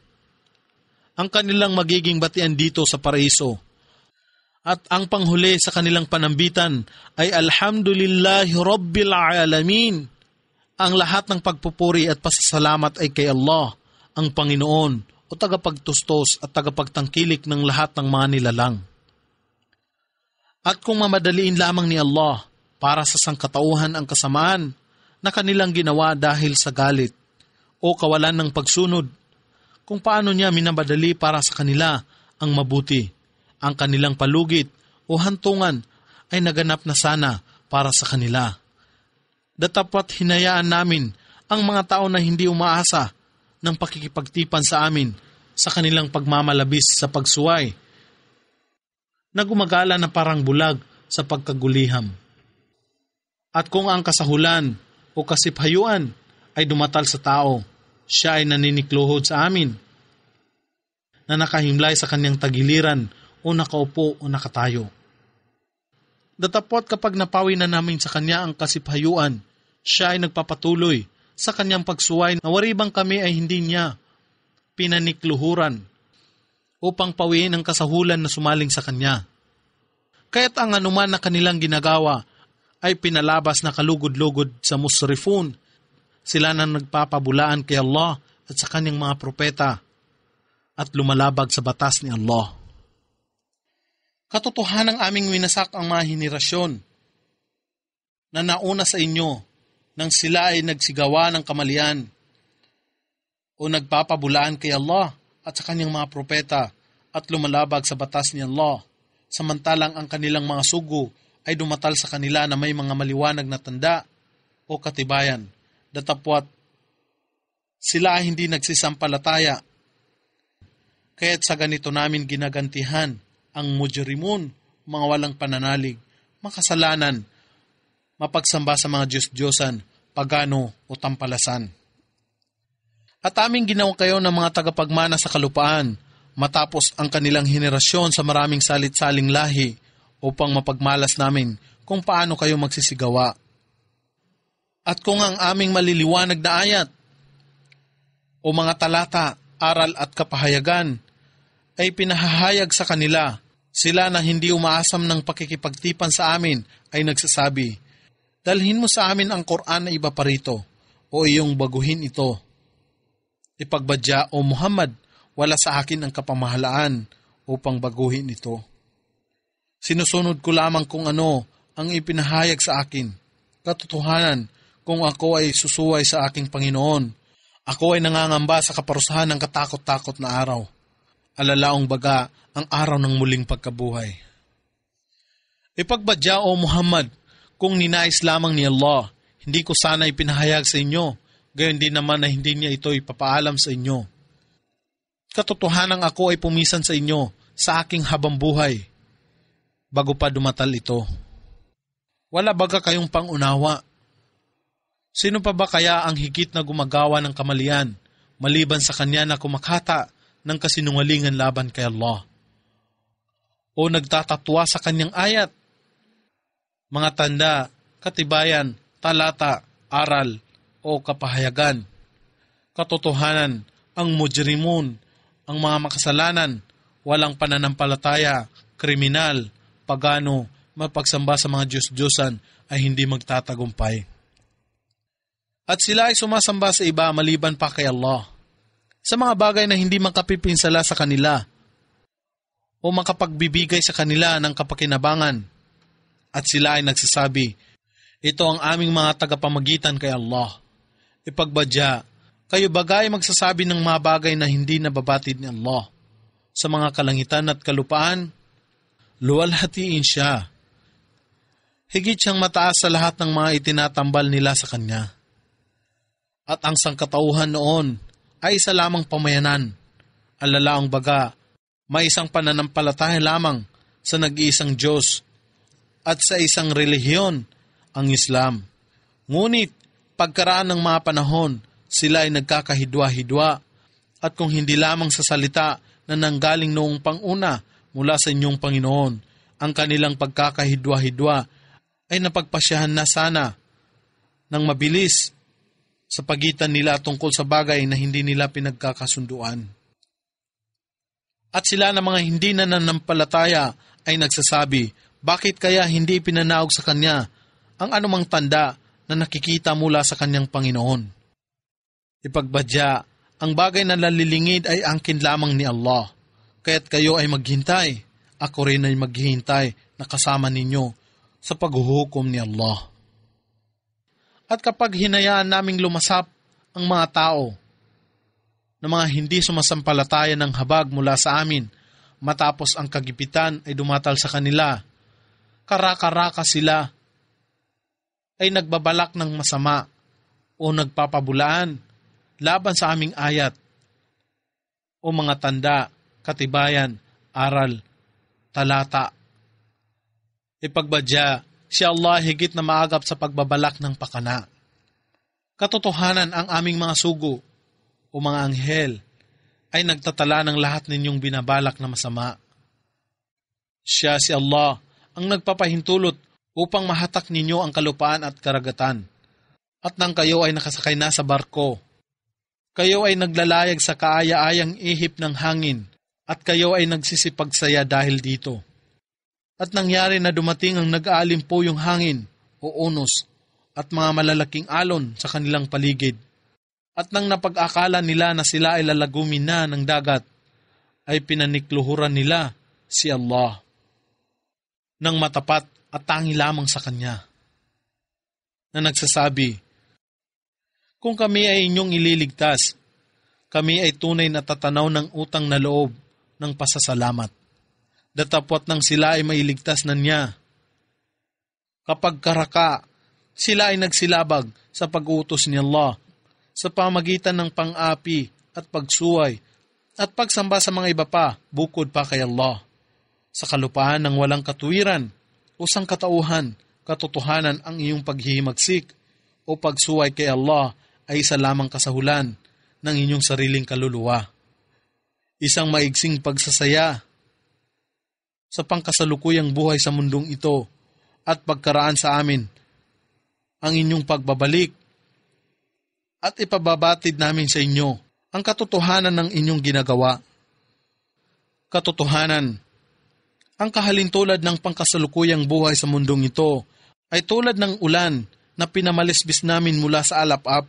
ang kanilang magiging batian dito sa paraiso. At ang panghuli sa kanilang panambitan ay Alhamdulillahi Rabbil Alamin. Ang lahat ng pagpupuri at pasasalamat ay kay Allah, ang Panginoon o tagapagtustos at tagapagtangkilik ng lahat ng mga nilalang. At kung mamadaliin lamang ni Allah para sa sangkatauhan ang kasamaan na kanilang ginawa dahil sa galit o kawalan ng pagsunod, kung paano niya minamadali para sa kanila ang mabuti, ang kanilang palugit o hantungan ay naganap na sana para sa kanila. Datapwat hinayaan namin ang mga tao na hindi umaasa ng pakikipagtipan sa amin sa kanilang pagmamalabis sa pagsuway, na gumagala na parang bulag sa pagkaguliham. At kung ang kasahulan o kasiphayuan ay dumatal sa tao, siya ay naninikluhod sa amin, na nakahimlay sa kanyang tagiliran o nakaupo o nakatayo. Datapwat kapag napawi na namin sa kanya ang kasiphayuan, siya ay nagpapatuloy sa kanyang pagsuway na waribang kami ay hindi niya pinanikluhuran upang pawiin ang kasahulan na sumaling sa kanya. Kaya't ang anuman na kanilang ginagawa ay pinalabas na kalugod-lugod sa musrifun. Sila na nagpapabulaan kay Allah at sa kanyang mga propeta at lumalabag sa batas ni Allah. Katotohanang aming winasak ang mga henerasyon na nauna sa inyo nang sila ay nagsigawa ng kamalian o nagpapabulaan kay Allah at sa kanyang mga propeta at lumalabag sa batas ni Allah, samantalang ang kanilang mga sugo ay dumatal sa kanila na may mga maliwanag na tanda o katibayan. Datapwat sila ay hindi nagsisampalataya, kaya't sa ganito namin ginagantihan ang mujrimun, mga walang pananalig, makasalanan, mapagsamba sa mga Diyos-Diyosan, pagano o tampalasan. At aming ginawa kayo ng mga tagapagmana sa kalupaan, matapos ang kanilang henerasyon sa maraming salit-saling lahi, upang mapagmalas namin kung paano kayo magsisigawa. At kung ang aming maliliwanag na ayat o mga talata, aral at kapahayagan ay pinahahayag sa kanila, sila na hindi umaasam ng pakikipagtipan sa amin ay nagsasabi, dalhin mo sa amin ang Quran na iba pa rito o iyong baguhin ito. Ipagbadya o Muhammad, wala sa akin ang kapamahalaan upang baguhin ito. Sinusunod ko lamang kung ano ang ipinahayag sa akin. Katotohanan, kung ako ay susuway sa aking Panginoon, ako ay nangangamba sa kaparusahan ng katakot-takot na araw. Alalaong baga ang araw ng muling pagkabuhay. Ipagbadya o Muhammad, kung ninais lamang ni Allah, hindi ko sana ipinahayag sa inyo, gayon din naman na hindi niya ito ipapaalam sa inyo. Katotohanan ako ay pumisan sa inyo sa aking habang buhay, bago pa dumatal ito. Wala baga kayong pangunawa? Sino pa ba kaya ang higit na gumagawa ng kamalian, maliban sa kanya na kumakata ng kasinungalingan laban kay Allah? O nagtatatwa sa kanyang ayat, mga tanda, katibayan, talata, aral, o kapahayagan. Katotohanan, ang mujrimun, ang mga makasalanan, walang pananampalataya, kriminal, pagano, mapagsamba sa mga Diyos-Diyosan ay hindi magtatagumpay. At sila ay sumasamba sa iba maliban pa kay Allah, sa mga bagay na hindi makapipinsala sa kanila o makapagbibigay sa kanila ng kapakinabangan. At sila ay nagsasabi, ito ang aming mga tagapamagitan kay Allah. Ipagbadya, kayo bagay magsasabi ng mga bagay na hindi nababatid ni Allah. Sa mga kalangitan at kalupaan, luwalhatiin siya. Higit siyang mataas sa lahat ng mga itinatambal nila sa kanya. At ang sangkatauhan noon ay isa lamang pamayanan. Alalaang baga, may isang pananampalataya lamang sa nag-iisang Diyos at sa isang relihiyon, ang Islam. Ngunit, pagkaraan ng mga panahon, sila ay nagkakahidwa-hidwa, at kung hindi lamang sa salita na nanggaling noong panguna mula sa inyong Panginoon, ang kanilang pagkakahidwa-hidwa ay napagpasyahan na sana ng mabilis sa pagitan nila tungkol sa bagay na hindi nila pinagkakasunduan. At sila na mga hindi nananampalataya ay nagsasabi, bakit kaya hindi pinanaog sa kanya ang anumang tanda na nakikita mula sa kanyang Panginoon? Ipagbadya, ang bagay na lalilingid ay angkin lamang ni Allah, kaya't kayo ay maghintay, ako rin ay maghihintay na kasama ninyo sa paghuhukom ni Allah. At kapag hinayaan naming lumasap ang mga tao na mga hindi sumasampalataya ng habag mula sa amin, matapos ang kagipitan ay dumatal sa kanila, karaka-raka sila ay nagbabalak ng masama o nagpapabulaan laban sa aming ayat o mga tanda, katibayan, aral, talata. Ipagbadya, si Allah higit na maagap sa pagbabalak ng pakana. Katotohanan ang aming mga sugo o mga anghel ay nagtatala ng lahat ninyong binabalak na masama. Siya si Allah ang nagpapahintulot upang mahatak ninyo ang kalupaan at karagatan. At nang kayo ay nakasakay na sa barko, kayo ay naglalayag sa kaaya-ayang ihip ng hangin at kayo ay nagsisipagsaya dahil dito. At nangyari na dumating ang nag-aalimpo yung hangin o unos at mga malalaking alon sa kanilang paligid. At nang napag-akala nila na sila ay lalagumin na ng dagat, ay pinanikluhuran nila si Allah ng matapat at tangi lamang sa Kanya, na nagsasabi, kung kami ay inyong ililigtas, kami ay tunay na tatanaw ng utang na loob ng pasasalamat. Datapwat nang sila ay mailigtas na niya. Kapag karaka, sila ay nagsilabag sa pag-utos ni Allah sa pamagitan ng pang-api at pagsuway at pagsamba sa mga iba pa bukod pa kay Allah. Sa kalupaan ng walang katuwiran o sangkatauhan, katotohanan ang iyong paghihimagsik o pagsuway kay Allah ay isa lamang kasahulan ng inyong sariling kaluluwa. Isang maigsing pagsasaya sa pangkasalukuyang buhay sa mundong ito at pagkaraan sa amin ang inyong pagbabalik at ipababatid namin sa inyo ang katotohanan ng inyong ginagawa. Katotohanan, ang kahalintulad ng pangkasalukuyang buhay sa mundong ito ay tulad ng ulan na pinamalisbis namin mula sa alap-ap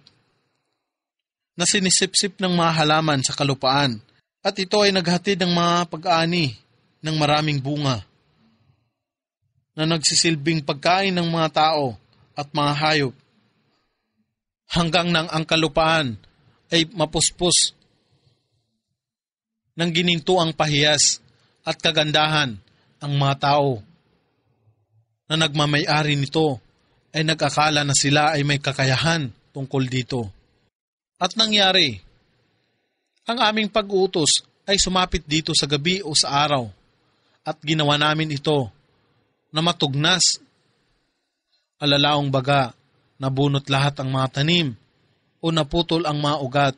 na sinisipsip ng mga halaman sa kalupaan at ito ay naghatid ng mga pag-ani ng maraming bunga na nagsisilbing pagkain ng mga tao at mga hayop hanggang nang ang kalupaan ay mapuspos ng ginintuang pahiyas at kagandahan. Ang mga tao na nagmamay-ari nito ay nag-akala na sila ay may kakayahan tungkol dito. At nangyari, ang aming pag-utos ay sumapit dito sa gabi o sa araw at ginawa namin ito na matugnas. Alalaong baga, nabunot lahat ang mga tanim o naputol ang mga ugat.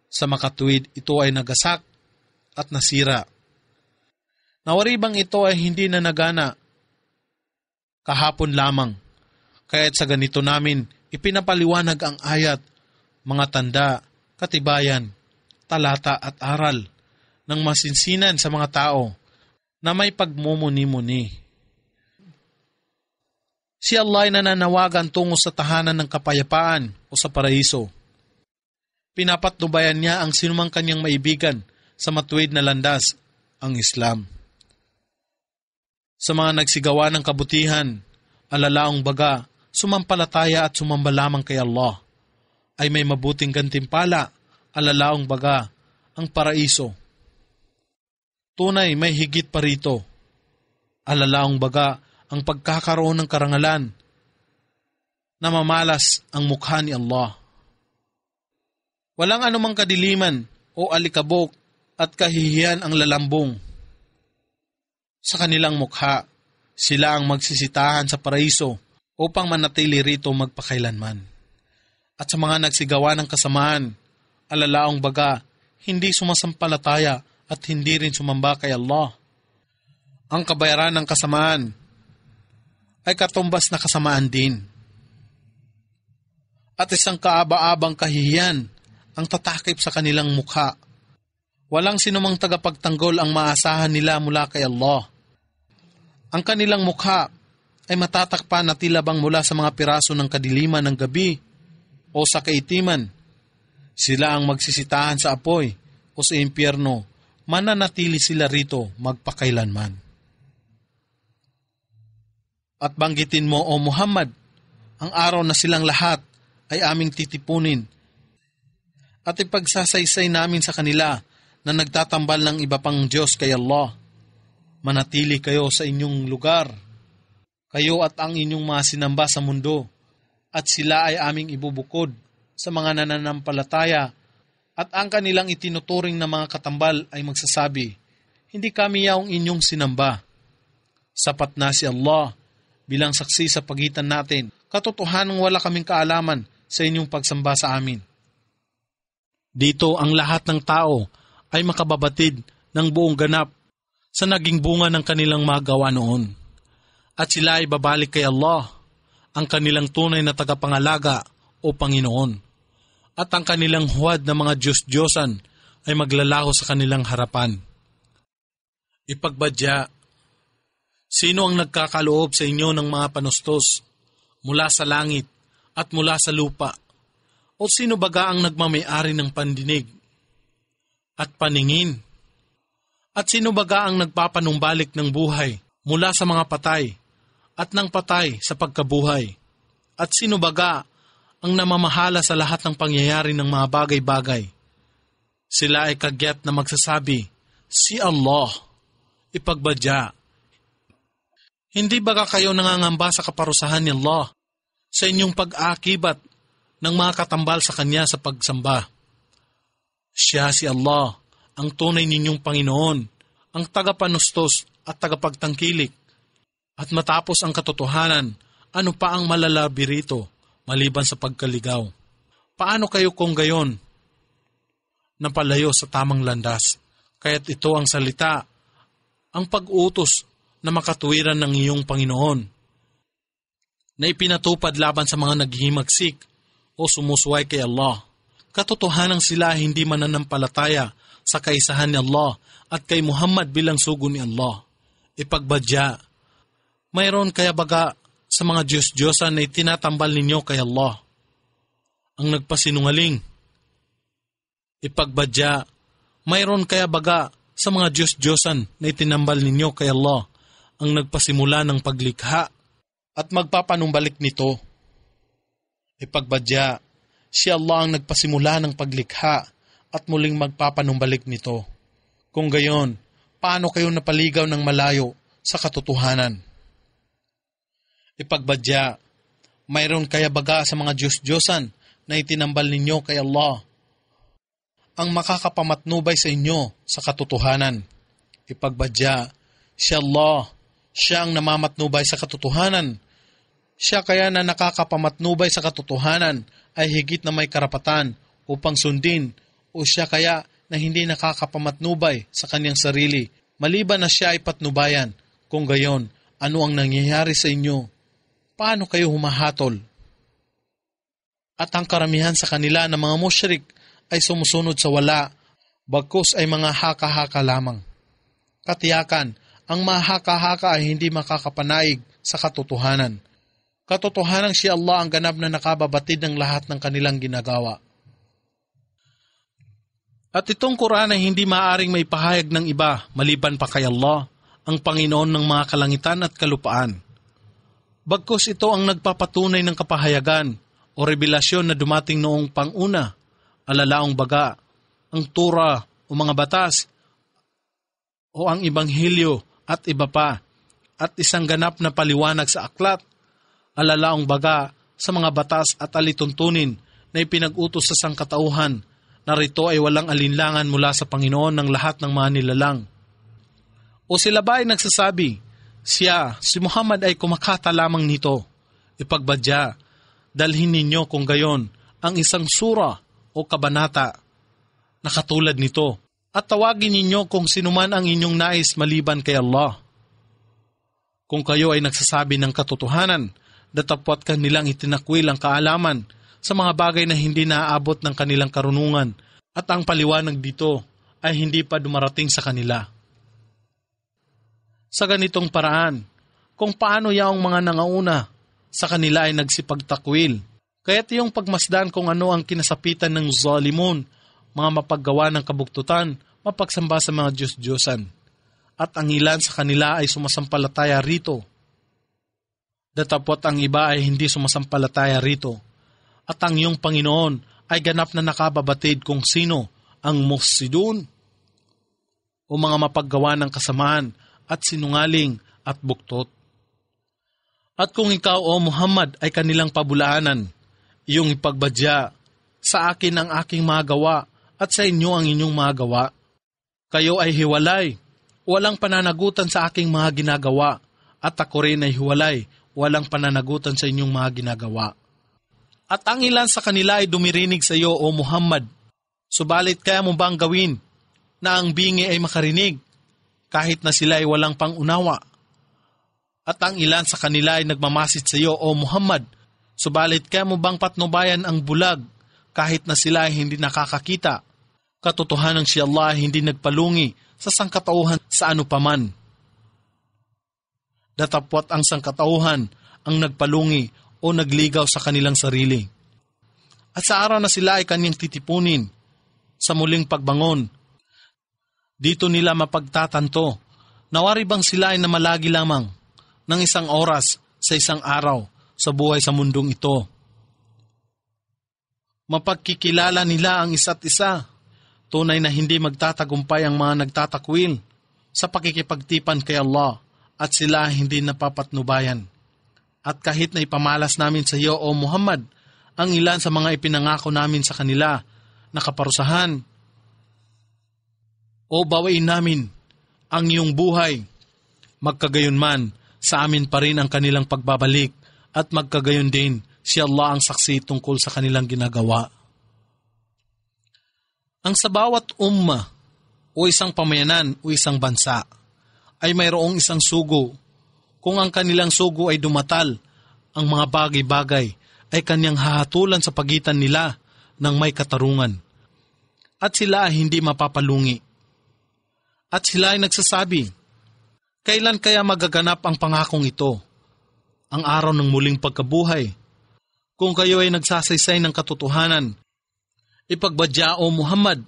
Sa makatuwid, ito ay nagasak at nasira. Nawaribang ito ay hindi na nagana kahapon lamang, kaya't sa ganito namin ipinapaliwanag ang ayat, mga tanda, katibayan, talata at aral ng masinsinan sa mga tao na may pagmumuni-muni. Si Allah ay nananawagan tungo sa tahanan ng kapayapaan o sa paraiso. Pinapatnubayan niya ang sinumang kanyang maibigan sa matuwid na landas, ang Islam. Sa mga nagsigawa ng kabutihan, alalaong baga, sumampalataya at sumamba lamang kay Allah, ay may mabuting gantimpala, alalaong baga, ang paraiso. Tunay may higit pa rito, alalaong baga, ang pagkakaroon ng karangalan na mamalas ang mukha ni Allah. Walang anumang kadiliman o alikabok at kahihiyan ang lalambong sa kanilang mukha. Sila ang magsisitahan sa paraiso upang manatili rito magpakailanman. at sa mga nagsigawa ng kasamaan, alalaong baga, hindi sumasampalataya at hindi rin sumamba kay Allah. Ang kabayaran ng kasamaan ay katumbas na kasamaan din. At isang kaaba-abang kahihiyan ang tatakip sa kanilang mukha. Walang sinumang tagapagtanggol ang maasahan nila mula kay Allah. Ang kanilang mukha ay matatakpan na tila bang mula sa mga piraso ng kadiliman ng gabi o sa kaitiman. Sila ang magsisitahan sa apoy o sa impyerno, mananatili sila rito magpakailanman. At banggitin mo, O Muhammad, ang araw na silang lahat ay aming titipunin at ipagsasaysay namin sa kanila na nagtatambal ng iba pang Diyos kay Allah. Manatili kayo sa inyong lugar, kayo at ang inyong mga sinamba sa mundo, at sila ay aming ibubukod sa mga nananampalataya, at ang kanilang itinuturing na mga katambal ay magsasabi, hindi kami yaong inyong sinamba. Sapat na si Allah bilang saksi sa pagitan natin, katotohanang wala kaming kaalaman sa inyong pagsamba sa amin. Dito ang lahat ng tao ay makababatid ng buong ganap sa naging bunga ng kanilang magawa noon. At sila ay babalik kay Allah, ang kanilang tunay na tagapangalaga o Panginoon. At ang kanilang huwad na mga Diyos-Diyosan ay maglalaho sa kanilang harapan. Ipagbadya, sino ang nagkakaloob sa inyo ng mga panustos mula sa langit at mula sa lupa? O sino baga ang nagmamay-ari ng pandinig at paningin? At sino baga ang nagpapanumbalik ng buhay mula sa mga patay at ng patay sa pagkabuhay? At sino baga ang namamahala sa lahat ng pangyayari ng mga bagay-bagay? Sila ay kagyat na magsasabi, si Allah. Ipagbadya, hindi baga kayo nangangamba sa kaparusahan ni Allah sa inyong pag-aakibat ng mga katambal sa Kanya sa pagsamba? Siya si Allah, ang tunay ninyong Panginoon, ang tagapanustos at tagapagtangkilik. At matapos ang katotohanan, ano pa ang malalabi rito maliban sa pagkaligaw? Paano kayo kung gayon napalayo sa tamang landas? Kaya't ito ang salita, ang pag-utos na makatuwiran ng iyong Panginoon, na ipinatupad laban sa mga naghihimagsik o sumusuway kay Allah. Katotohanan sila hindi mananampalataya sa kaisahan ni Allah at kay Muhammad bilang sugo ni Allah. Ipagbadya, mayroon kaya baga sa mga Diyos-Diyosan na itinatambal ninyo kay Allah ang nagpasinungaling? Ipagbadya, mayroon kaya baga sa mga Diyos-Diyosan na itinambal ninyo kay Allah ang nagpasimula ng paglikha at magpapanumbalik nito? Ipagbadya, si Allah ang nagpasimula ng paglikha at muling magpapanumbalik nito. Kung gayon, paano kayo napaligaw ng malayo sa katotohanan? Ipagbadya, mayroon kaya baga sa mga Diyos-Diyosan na itinambal ninyo kay Allah ang makakapamatnubay sa inyo sa katotohanan? Ipagbadya, si Allah, siya ang namamatnubay sa katotohanan. Siya kaya na nakakapamatnubay sa katotohanan ay higit na may karapatan upang sundin, o siya kaya na hindi nakakapamatnubay sa kanyang sarili, maliban na siya ay patnubayan? Kung gayon, ano ang nangyayari sa inyo? Paano kayo humahatol? At ang karamihan sa kanila na mga musyrik ay sumusunod sa wala, bagkus ay mga haka-haka lamang. Katiyakan, ang mga haka-haka ay hindi makakapanaig sa katotohanan. Katotohanan si Allah ang ganap na nakababatid ng lahat ng kanilang ginagawa. At itong Quran ay hindi maaaring maipahayag ng iba maliban pa kay Allah, ang Panginoon ng mga kalangitan at kalupaan. Bagkus ito ang nagpapatunay ng kapahayagan o revelasyon na dumating noong panguna, alalaong baga, ang Torah o mga batas, o ang Ebanghelyo at iba pa, at isang ganap na paliwanag sa aklat, alalaong baga sa mga batas at alituntunin na ipinag-utos sa sangkatauhan, na rito ay walang alinlangan mula sa Panginoon ng lahat ng mga nilalang. O sila ba ay nagsasabi, si Muhammad ay kumakata lamang nito? Ipagbadya, dalhin ninyo kung gayon, ang isang sura o kabanata na katulad nito at tawagin ninyo kung sinuman ang inyong nais maliban kay Allah. Kung kayo ay nagsasabi ng katotohanan, datapwat kanilang itinakwil ang kaalaman sa mga bagay na hindi naaabot ng kanilang karunungan at ang paliwanag dito ay hindi pa dumarating sa kanila. Sa ganitong paraan, kung paano yaong mga nangauna sa kanila ay nagsipagtakwil, kaya't yung pagmasdan kung ano ang kinasapitan ng zalimun, mga mapaggawa ng kabuktutan, mapagsamba sa mga Diyos-Diyosan, at ang ilan sa kanila ay sumasampalataya rito. Datapot ang iba ay hindi sumasampalataya rito, at ang iyong Panginoon ay ganap na nakababatid kung sino ang mufsidun o mga mapaggawa ng kasamaan at sinungaling at buktot. At kung ikaw o Muhammad ay kanilang pabulaanan, iyong ipagbadya, sa akin ang aking mga gawa at sa inyo ang inyong mga gawa. Kayo ay hiwalay, walang pananagutan sa aking mga ginagawa, at ako rin ay hiwalay, walang pananagutan sa inyong mga ginagawa. At ang ilan sa kanila ay dumirinig sa iyo o Muhammad, subalit kaya mo bang gawin na ang bingi ay makarinig, kahit na sila ay walang pangunawa? At ang ilan sa kanila ay nagmamasid sa iyo o Muhammad, subalit kaya mo bang patnubayan ang bulag, kahit na sila ay hindi nakakakita? Katotohanan si Allah ay hindi nagpalungi sa sangkatauhan sa anupaman. Datapwat ang sangkatauhan ang nagpalungi o nagligaw sa kanilang sarili. At sa araw na sila ay kanyang titipunin, sa muling pagbangon, dito nila mapagtatanto, nawari bang sila ay namalagi lamang ng isang oras sa isang araw sa buhay sa mundong ito. Mapagkikilala nila ang isa't isa. Tunay na hindi magtatagumpay ang mga nagtatakwil sa pakikipagtipan kay Allah at sila hindi napapatnubayan. At kahit na ipamalas namin sa iyo o Muhammad ang ilan sa mga ipinangako namin sa kanila na kaparusahan, o bawain namin ang iyong buhay, magkagayunman sa amin pa rin ang kanilang pagbabalik at magkagayon din si Allah ang saksi tungkol sa kanilang ginagawa. Ang sa bawat umma o isang pamayanan o isang bansa ay mayroong isang sugo. Kung ang kanilang sugo ay dumatal, ang mga bagay-bagay ay kanyang hahatulan sa pagitan nila ng may katarungan. At sila ay hindi mapapalungi. At sila ay nagsasabi, kailan kaya magaganap ang pangakong ito? Ang araw ng muling pagkabuhay. Kung kayo ay nagsasaysay ng katotohanan, ipagbadya o Muhammad,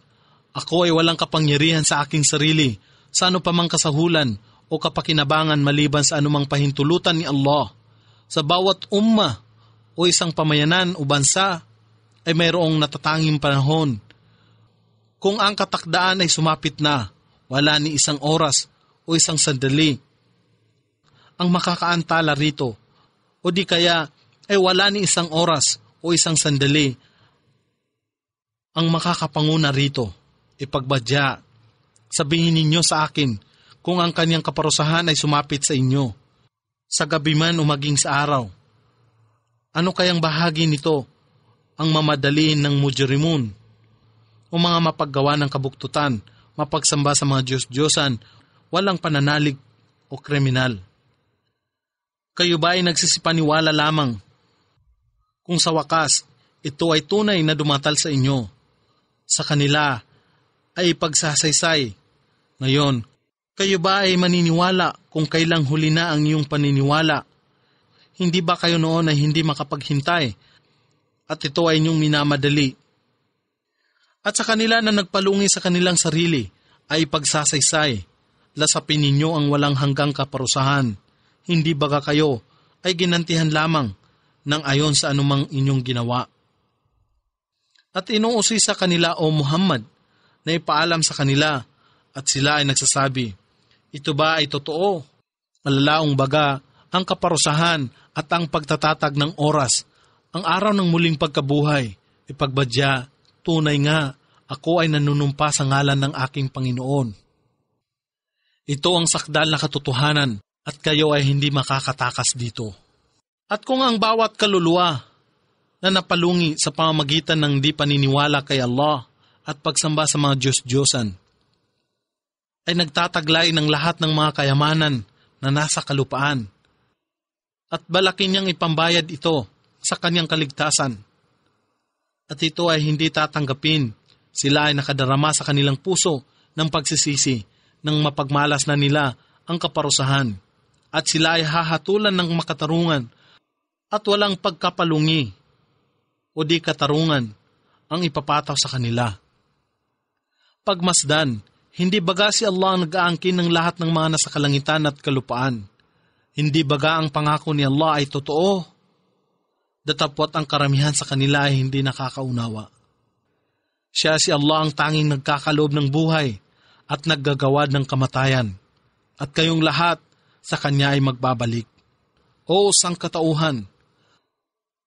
ako ay walang kapangyarihan sa aking sarili, sa ano pa mang kasahulan o kapakinabangan maliban sa anumang pahintulutan ni Allah. Sa bawat umma o isang pamayanan o bansa ay mayroong natatanging panahon. Kung ang katakdaan ay sumapit na, wala ni isang oras o isang sandali ang makakaantala rito, o di kaya ay wala ni isang oras o isang sandali ang makakapanguna rito. Ipagbadya, sabihin ninyo sa akin kung ang kanyang kaparusahan ay sumapit sa inyo, sa gabi man o maging sa araw. Ano kayang bahagi nito ang mamadaliin ng mujrimun o mga mapaggawa ng kabuktutan, mapagsamba sa mga Diyos-Diyosan, walang pananalig o kriminal? Kayo ba ay nagsisipaniwala lamang kung sa wakas ito ay tunay na dumatal sa inyo? Sa kanila ay pagsasaysay. Ngayon, kayo ba ay maniniwala kung kailang huli na ang iyong paniniwala? Hindi ba kayo noon ay hindi makapaghintay at ito ay inyong minamadali? At sa kanila na nagpalungi sa kanilang sarili ay pagsasaysay, lasapin ninyo ang walang hanggang kaparusahan. Hindi baga kayo ay ginantihan lamang ng ayon sa anumang inyong ginawa? At inuusi sa kanila o Muhammad na ipaalam sa kanila at sila ay nagsasabi, ito ba ay totoo? Malalaong baga ang kaparusahan at ang pagtatatag ng oras, ang araw ng muling pagkabuhay. Ipagbadya, tunay nga, ako ay nanunumpa sa ngalan ng aking Panginoon. Ito ang sakdal na katotohanan at kayo ay hindi makakatakas dito. At kung ang bawat kaluluwa na napalungi sa pamamagitan ng di paniniwala kay Allah at pagsamba sa mga Diyos-Diyosan, ay nagtataglay ng lahat ng mga kayamanan na nasa kalupaan at balakin niyang ipambayad ito sa kanyang kaligtasan. At ito ay hindi tatanggapin. Sila ay nakadarama sa kanilang puso ng pagsisisi nang mapagmalas na nila ang kaparusahan, at sila ay hahatulan ng makatarungan at walang pagkapalungi o di katarungan ang ipapataw sa kanila. Pagmasdan, hindi baga si Allah ang nag-aangkin ng lahat ng mga nasa kalangitan at kalupaan? Hindi baga ang pangako ni Allah ay totoo? Datapwat ang karamihan sa kanila ay hindi nakakaunawa. Siya si Allah ang tanging nagkakaloob ng buhay at naggagawad ng kamatayan, at kayong lahat sa Kanya ay magbabalik. O sangkatauhan,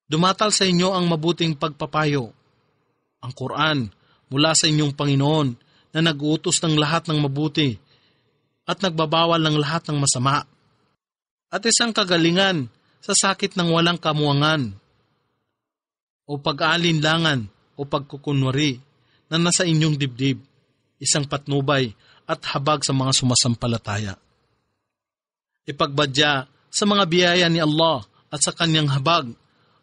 dumatal sa inyo ang mabuting pagpapayo, ang Quran, mula sa inyong Panginoon na nag-uutos ng lahat ng mabuti at nagbabawal ng lahat ng masama, at isang kagalingan sa sakit ng walang kamuangan o pag-aalinlangan o pagkukunwari na nasa inyong dibdib, isang patnubay at habag sa mga sumasampalataya. Ipagbadya sa mga biyaya ni Allah at sa kanyang habag,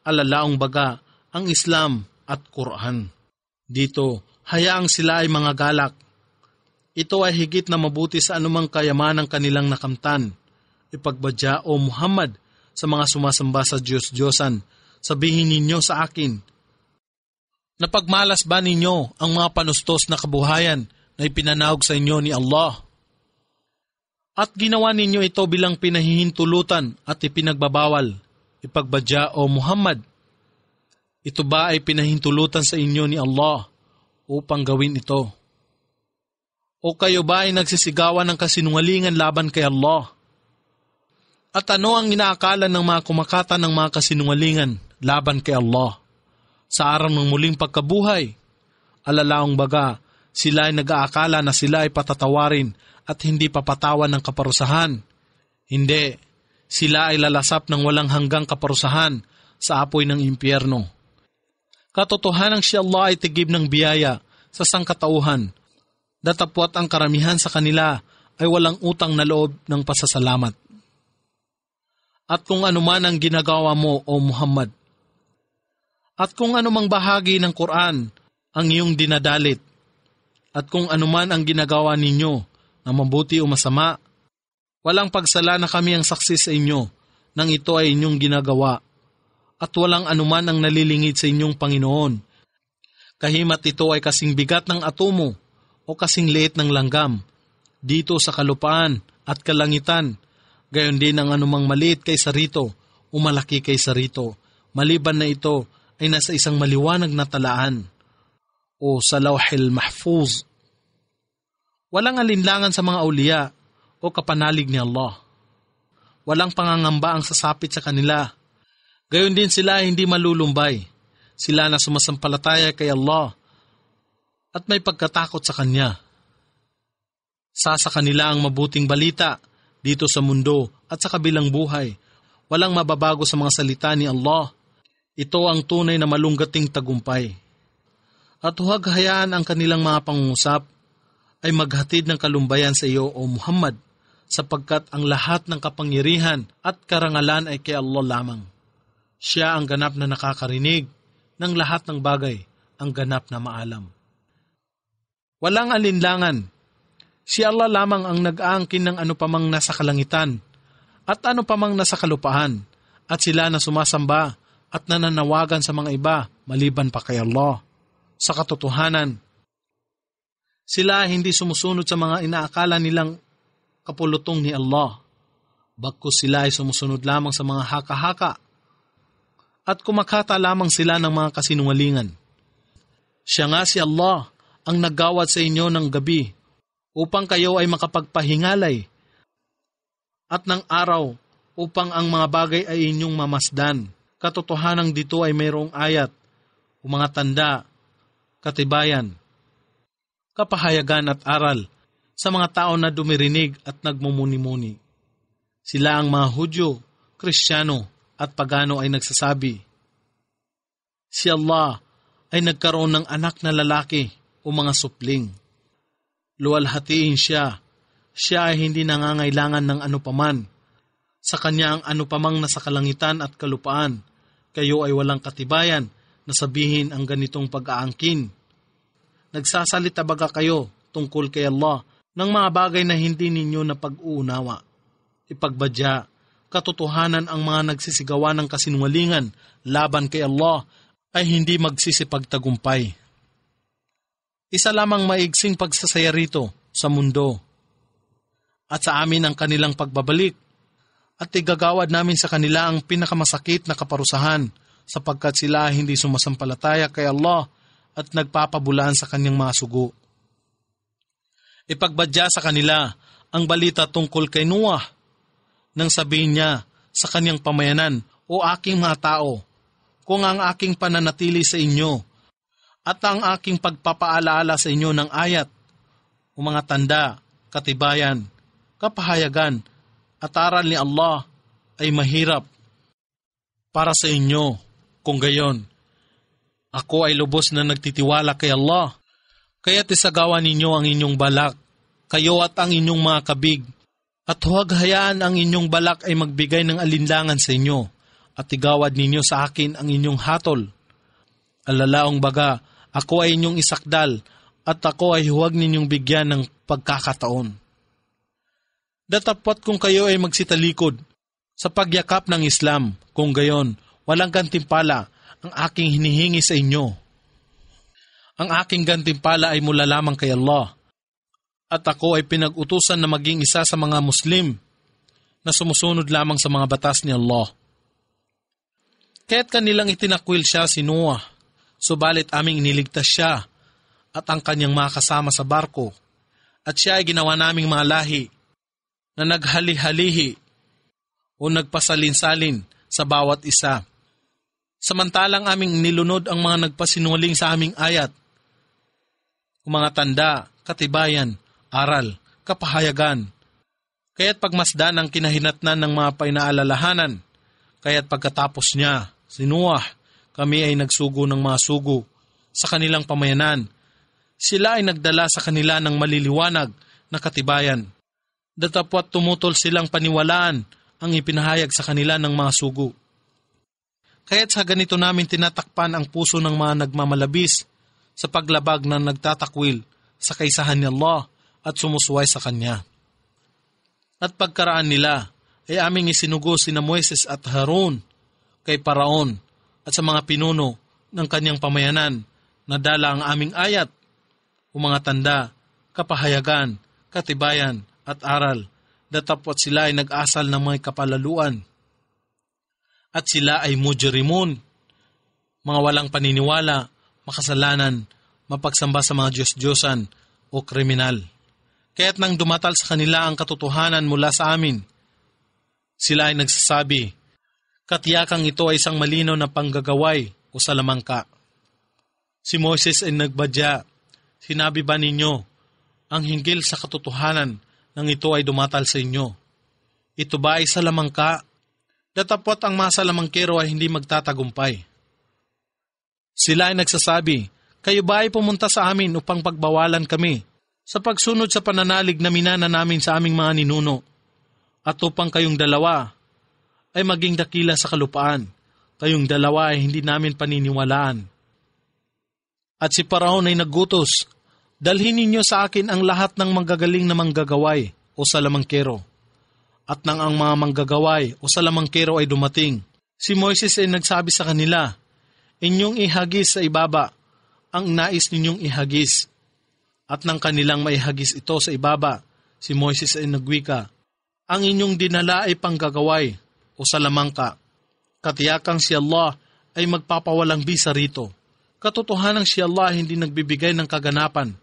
alalaong baga ang Islam at Quran. Dito, hayaang sila ay mga galak. Ito ay higit na mabuti sa anumang kayamanang kanilang nakamtan. Ipagbadya, O Muhammad, sa mga sumasamba sa Diyos-Diyosan, sabihin ninyo sa akin, napagmalas ba ninyo ang mga panustos na kabuhayan na ipinanahog sa inyo ni Allah? At ginawa ninyo ito bilang pinahihintulutan at ipinagbabawal. Ipagbadya, O Muhammad, ito ba ay pinahintulutan sa inyo ni Allah upang gawin ito? O kayo ba ay nagsisigawan ng kasinungalingan laban kay Allah? At ano ang inaakala ng mga kumakata ng mga kasinungalingan laban kay Allah? Sa araw ng muling pagkabuhay, alalaong baga, sila ay nag-aakala na sila ay patatawarin at hindi papatawan ng kaparusahan. Hindi, sila ay lalasap ng walang hanggang kaparusahan sa apoy ng impyerno. Katotohanang si Allah ay tigib ng biyaya sa sangkatauhan, datapwat ang karamihan sa kanila ay walang utang na loob ng pasasalamat. At kung anuman ang ginagawa mo, O Muhammad, at kung anumang bahagi ng Quran ang iyong dinadalit, at kung anuman ang ginagawa ninyo na mabuti o masama, walang pagsala na kami ang saksi sa inyo nang ito ay inyong ginagawa, at walang anuman ang nalilingid sa inyong Panginoon. Kahimat ito ay kasing bigat ng atomo o kasing liit ng langgam dito sa kalupaan at kalangitan. Gayon din ang anumang maliit kaysa rito o malaki kaysa rito, maliban na ito ay nasa isang maliwanag na talaan o sa Lawhil Mahfuz. Walang alinlangan sa mga awliya o kapanalig ni Allah. Walang pangangamba ang sasapit sa kanila. Gayon din sila hindi malulumbay. Sila na sumasampalataya kay Allah at may pagkatakot sa Kanya. Sa kanila ang mabuting balita dito sa mundo at sa kabilang buhay. Walang mababago sa mga salita ni Allah. Ito ang tunay na malunggating tagumpay. At huwag hayaan ang kanilang mga pangungusap ay maghatid ng kalumbayan sa iyo, O Muhammad, sapagkat ang lahat ng kapangyarihan at karangalan ay kay Allah lamang. Siya ang ganap na nakakarinig ng lahat ng bagay, ang ganap na maalam. Walang alinlangan. Si Allah lamang ang nag-aangkin ng ano pamang nasa kalangitan at ano pamang nasa kalupaan, at sila na sumasamba at nananawagan sa mga iba maliban pa kay Allah. Sa katotohanan, sila hindi sumusunod sa mga inaakala nilang kapulutong ni Allah. Bagkus sila ay sumusunod lamang sa mga haka-haka at kumakata lamang sila ng mga kasinungalingan. Siya nga si Allah ang naggawad sa inyo ng gabi upang kayo ay makapagpahingalay at ng araw upang ang mga bagay ay inyong mamasdan. Katotohanang dito ay mayroong ayat o mga tanda, katibayan, kapahayagan at aral sa mga tao na dumirinig at nagmumuni-muni. Sila ang mga Hudyo, Kristiyano at Pagano ay nagsasabi, Si Allah ay nagkaroon ng anak na lalaki o mga supling. Luwalhatiin siya. Siya ay hindi nangangailangan ng anupaman. Sa kanya ang anupamang nasa kalangitan at kalupaan. Kayo ay walang katibayan na sabihin ang ganitong pag-aangkin. Nagsasalita baga kayo tungkol kay Allah ng mga bagay na hindi ninyo na pag-uunawa. Ipagbadya, katotohanan ang mga nagsisigawa ng kasinungalingan laban kay Allah ay hindi magsisipagtagumpay. Isa lamang maigsing pagsasaya rito sa mundo at sa amin ang kanilang pagbabalik at igagawad namin sa kanila ang pinakamasakit na kaparusahan sapagkat sila hindi sumasampalataya kay Allah at nagpapabulaan sa kanyang mga sugo. Ipagbadya sa kanila ang balita tungkol kay Noah nang sabihin niya sa kanyang pamayanan, O aking mga tao, kung ang aking pananatili sa inyo at ang aking pagpapaalaala sa inyo ng ayat o mga tanda, katibayan, kapahayagan at aral ni Allah ay mahirap para sa inyo. Kung gayon, ako ay lubos na nagtitiwala kay Allah. Kaya't isagawa ninyo ang inyong balak, kayo at ang inyong mga kabig, at huwag hayaan ang inyong balak ay magbigay ng alinlangan sa inyo, at igawad ninyo sa akin ang inyong hatol. Alalaong baga, ako ay inyong isakdal, at ako ay huwag ninyong bigyan ng pagkakataon. Datapwat kung kayo ay magsitalikod sa pagyakap ng Islam, kung gayon, walang gantimpala ang aking hinihingi sa inyo. Ang aking gantimpala ay mula lamang kay Allah, at ako ay pinag-utusan na maging isa sa mga Muslim na sumusunod lamang sa mga batas ni Allah. Kaya't kanilang itinakwil siya si Noah, subalit aming iniligtas siya at ang kanyang mga kasama sa barko, at siya ay ginawa naming mga lahi na naghali-halihi o nagpasalin-salin sa bawat isa. Samantalang aming nilunod ang mga nagpasinungaling sa aming ayat, o mga tanda, katibayan, aral, kapahayagan. Kaya't pagmasdan ang kinahinatnan ng mga painaalalahanan, kaya't pagkatapos niya, si Noah, kami ay nagsugo ng mga sugo sa kanilang pamayanan. Sila ay nagdala sa kanila ng maliliwanag na katibayan. Datapwat tumutol silang paniwalaan ang ipinahayag sa kanila ng mga sugo. Kaya't sa ganito namin tinatakpan ang puso ng mga nagmamalabis sa paglabag na nagtatakwil sa kaisahan ni Allah at sumusuway sa Kanya. At pagkaraan nila ay aming isinugo sina Moises at Harun kay Paraon at sa mga pinuno ng kanyang pamayanan na dala ang aming ayat o mga tanda, kapahayagan, katibayan at aral, datapwat sila ay nag-asal ng mga kapalaluan. At sila ay mujrimun, mga walang paniniwala, makasalanan, mapagsamba sa mga Diyos-Diyosan o kriminal. Kaya't nang dumatal sa kanila ang katotohanan mula sa amin, sila ay nagsasabi, katiyakang ito ay isang malinaw na panggagaway o salamangka. Si Moises ay nagbadya, sinabi ba ninyo, ang hinggil sa katotohanan nang ito ay dumatal sa inyo? Ito ba ay salamangka? Datapwat ang mga salamangkero ay hindi magtatagumpay. Sila ay nagsasabi, kayo ba ay pumunta sa amin upang pagbawalan kami sa pagsunod sa pananalig na minana namin sa aming mga ninuno, at upang kayong dalawa ay maging dakila sa kalupaan, kayong dalawa ay hindi namin paniniwalaan. At si Paraon ay naggutos, dalhin ninyo sa akin ang lahat ng manggagaling na manggagaway o salamangkero. At nang ang mga manggagaway o salamangkero ay dumating, si Moises ay nagsabi sa kanila, inyong ihagis sa ibaba ang nais ninyong ihagis. At nang kanilang maihagis ito sa ibaba, si Moises ay nagwika, ang inyong dinala ay panggagaway o salamangka. Katiyakang si Allah ay magpapawalang bisa rito. Katotohanang si Allah hindi nagbibigay ng kaganapan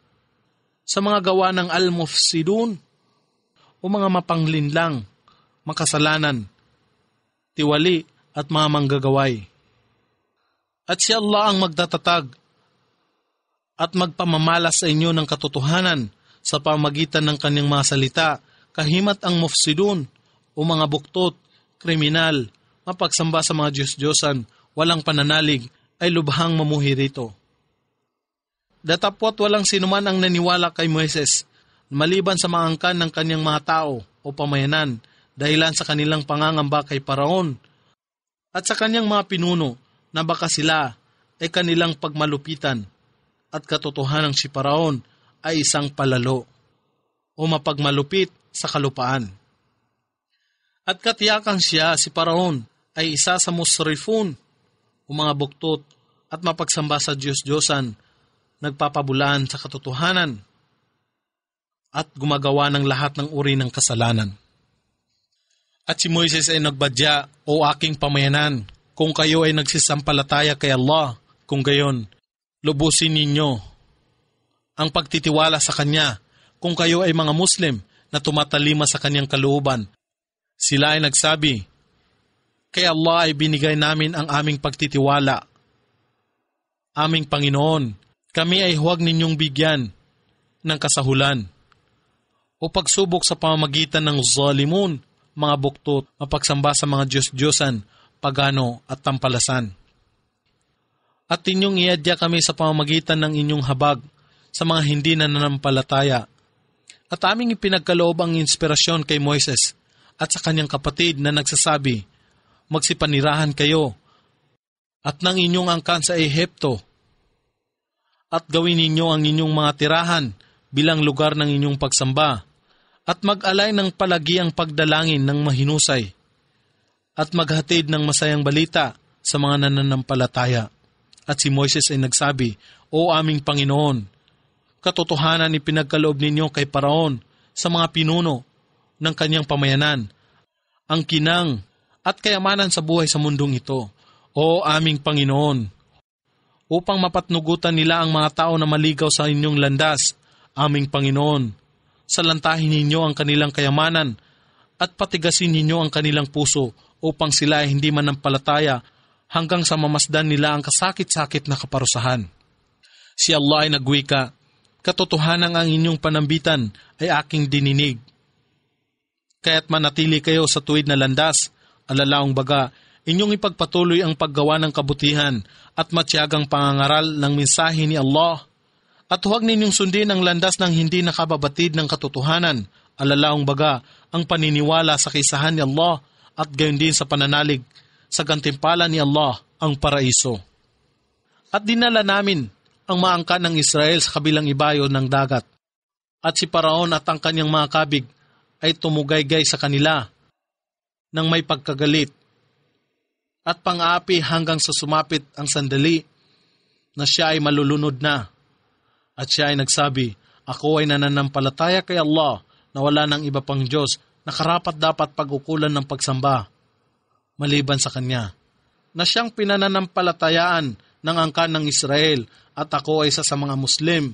sa mga gawa ng al-mufsidun o mga mapanglinlang, makasalanan, tiwali at mga manggagaway. At si Allah ang magtatatag at magpamamalas sa inyo ng katotohanan sa pamagitan ng kanyang mga salita, kahimat ang mufsidun o mga buktot, kriminal, mapagsamba sa mga Diyos-Diyosan, walang pananalig, ay lubhang mamuhi rito. Datapwat walang sinuman ang naniwala kay Moises, maliban sa mga angkan ng kanyang mga tao o pamayanan, dahilan sa kanilang pangangamba kay Paraon at sa kanyang mga pinuno na baka sila ay kanilang pagmalupitan at katotohanang si Paraon ay isang palalo o mapagmalupit sa kalupaan. At katiyakang siya, si Paraon, ay isa sa musrifun o mga buktot at mapagsamba sa Diyos-Diyosan, nagpapabulaan sa katotohanan at gumagawa ng lahat ng uri ng kasalanan. At si Moises ay nagbadya, o aking pamayanan, kung kayo ay nagsisampalataya kay Allah, kung gayon, lubusin ninyo ang pagtitiwala sa Kanya. Kung kayo ay mga Muslim na tumatalima sa Kanyang kalooban, sila ay nagsabi, kay Allah ay binigay namin ang aming pagtitiwala. Aming Panginoon, kami ay huwag ninyong bigyan ng kasahulan o pagsubok sa pamamagitan ng zalimun, mga buktot, mapagsamba sa mga Diyos-Diyosan, pagano at tampalasan. At inyong iadya kami sa pamamagitan ng inyong habag sa mga hindi nananampalataya. At aming ipinagkaloob ang inspirasyon kay Moises at sa kanyang kapatid na nagsasabi, magsipanirahan kayo at ng inyong angkan sa Ehipto at gawin ninyo ang inyong mga tirahan bilang lugar ng inyong pagsamba at mag-alay ng palagiang pagdalangin ng mahinusay at maghatid ng masayang balita sa mga nananampalataya. At si Moises ay nagsabi, O aming Panginoon, katotohanan ipinagkaloob ninyo kay Paraon sa mga pinuno ng kanyang pamayanan, ang kinang at kayamanan sa buhay sa mundong ito, O aming Panginoon, upang mapatnugutan nila ang mga tao na maligaw sa inyong landas, aming Panginoon, salantahin ninyo ang kanilang kayamanan at patigasin ninyo ang kanilang puso upang sila ay hindi manampalataya hanggang sa mamasdan nila ang kasakit-sakit na kaparusahan. Si Allah ay nagwika, katotohanan ang inyong panambitan ay aking dininig. Kaya't manatili kayo sa tuwid na landas, alalaong baga, inyong ipagpatuloy ang paggawa ng kabutihan at matyagang pangangaral ng mensahe ni Allah. At huwag ninyong sundin ang landas ng hindi nakababatid ng katotohanan, alalaong baga ang paniniwala sa kaisahan ni Allah at gayon din sa pananalig sa gantimpala ni Allah ang paraiso. At dinala namin ang maangkan ng Israel sa kabilang ibayo ng dagat. At si Paraon at ang kanyang mga kabig ay tumugaygay sa kanila nang may pagkagalit at pang-aapi hanggang sa sumapit ang sandali na siya ay malulunod na. At siya ay nagsabi, ako ay nananampalataya kay Allah na wala ng iba pang Diyos na karapat-dapat pag-ukulan ng pagsamba maliban sa Kanya, na siyang pinananampalatayaan ng angkan ng Israel at ako ay isa sa mga Muslim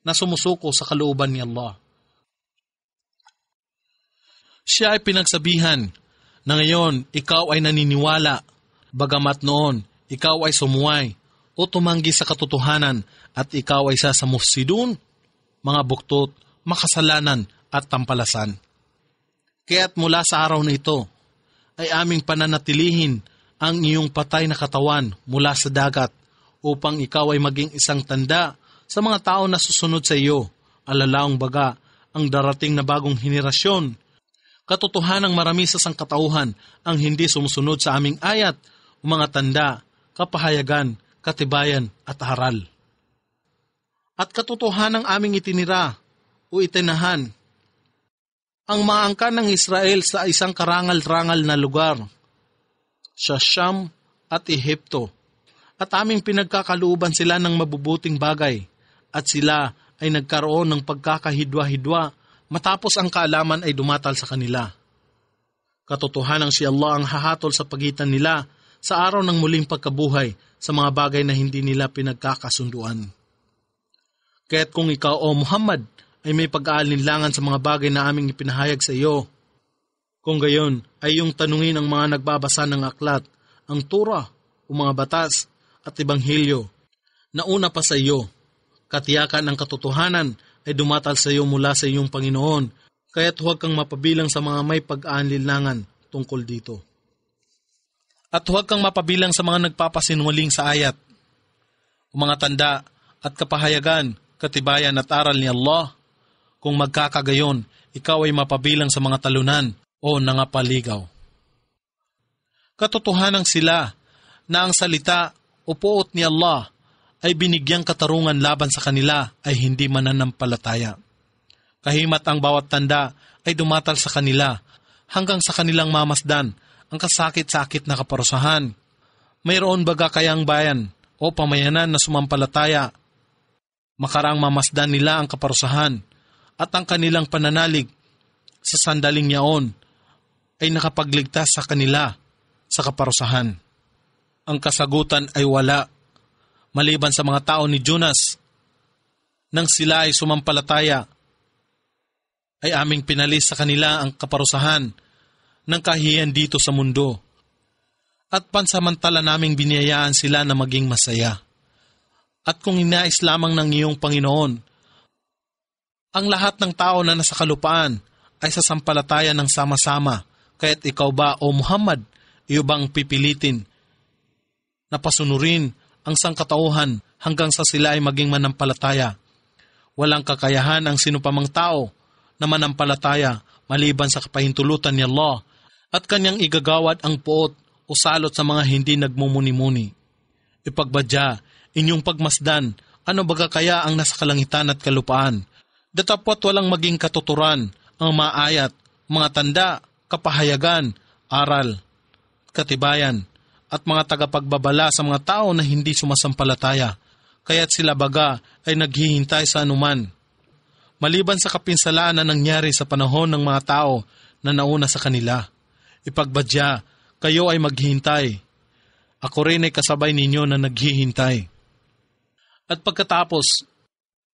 na sumusuko sa kalooban ni Allah. Siya ay pinagsabihan na ngayon ikaw ay naniniwala, bagamat noon ikaw ay sumuway o tumanggi sa katotohanan at ikaw ay isa sa mufsidun, mga buktot, makasalanan at tampalasan. Kaya't mula sa araw na ito ay aming pananatilihin ang iyong patay na katawan mula sa dagat upang ikaw ay maging isang tanda sa mga tao na susunod sa iyo, alalaong baga ang darating na bagong henerasyon. Katotohanang marami sa sangkatauhan ang hindi sumusunod sa aming ayat o mga tanda, kapahayagan, katibayan at aral. At katotohanang aming itinira o itinahan ang maangkan ng Israel sa isang karangal-rangal na lugar, sa Siyam at Ehipto, at aming pinagkakalooban sila ng mabubuting bagay, at sila ay nagkaroon ng pagkakahidwa-hidwa matapos ang kaalaman ay dumatal sa kanila. Katotohanang si Allah ang hahatol sa pagitan nila sa araw ng muling pagkabuhay sa mga bagay na hindi nila pinagkakasunduan. Kaya't kung ikaw o Muhammad ay may pag-aalinlangan sa mga bagay na aming ipinahayag sa iyo, kung gayon ay yung tanungin ang mga nagbabasa ng aklat, ang Torah o mga batas at Ebanghelyo na una pa sa iyo, katiyakan ang katotohanan ay dumatal sa iyo mula sa iyong Panginoon, kaya't huwag kang mapabilang sa mga may pag-aalinlangan tungkol dito. At huwag kang mapabilang sa mga nagpapasinungaling sa ayat, o mga tanda at kapahayagan, katibayan at aral ni Allah. Kung magkakagayon, ikaw ay mapabilang sa mga talunan o nangapaligaw. Katotohanan sila na ang salita o puot ni Allah ay binigyang katarungan laban sa kanila ay hindi mananampalataya. Kahimat ang bawat tanda ay dumatal sa kanila hanggang sa kanilang mamasdan ang kasakit-sakit na kaparusahan. Mayroon baga kayang bayan o pamayanan na sumampalataya, makaraang mamasdan nila ang kaparusahan at ang kanilang pananalig sa sandaling yaon ay nakapagligtas sa kanila sa kaparusahan. Ang kasagutan ay wala, maliban sa mga tao ni Jonas. Nang sila ay sumampalataya, ay aming pinalis sa kanila ang kaparusahan ng kahihiyan dito sa mundo. At pansamantala naming biniyayaan sila na maging masaya. At kung inais lamang ng iyong Panginoon, ang lahat ng tao na nasa kalupaan ay sasampalataya ng sama-sama, kaya't ikaw ba o Muhammad, iyo bang pipilitin na pasunurin ang sangkatauhan hanggang sa sila ay maging manampalataya? Walang kakayahan ang sinupamang tao na manampalataya maliban sa kapahintulutan ni Allah at kanyang igagawad ang puot o salot sa mga hindi nagmumuni-muni. Ipagbadya, inyong pagmasdan, ano baga kaya ang nasa kalangitan at kalupaan? Datapot walang maging katuturan ang mga ayat, mga tanda, kapahayagan, aral, katibayan, at mga tagapagbabala sa mga tao na hindi sumasampalataya, kaya't sila baga ay naghihintay sa anuman. Maliban sa kapinsalaan na nangyari sa panahon ng mga tao na nauna sa kanila, ipagbadya, kayo ay maghihintay. Ako rin ay kasabay ninyo na naghihintay. At pagkatapos,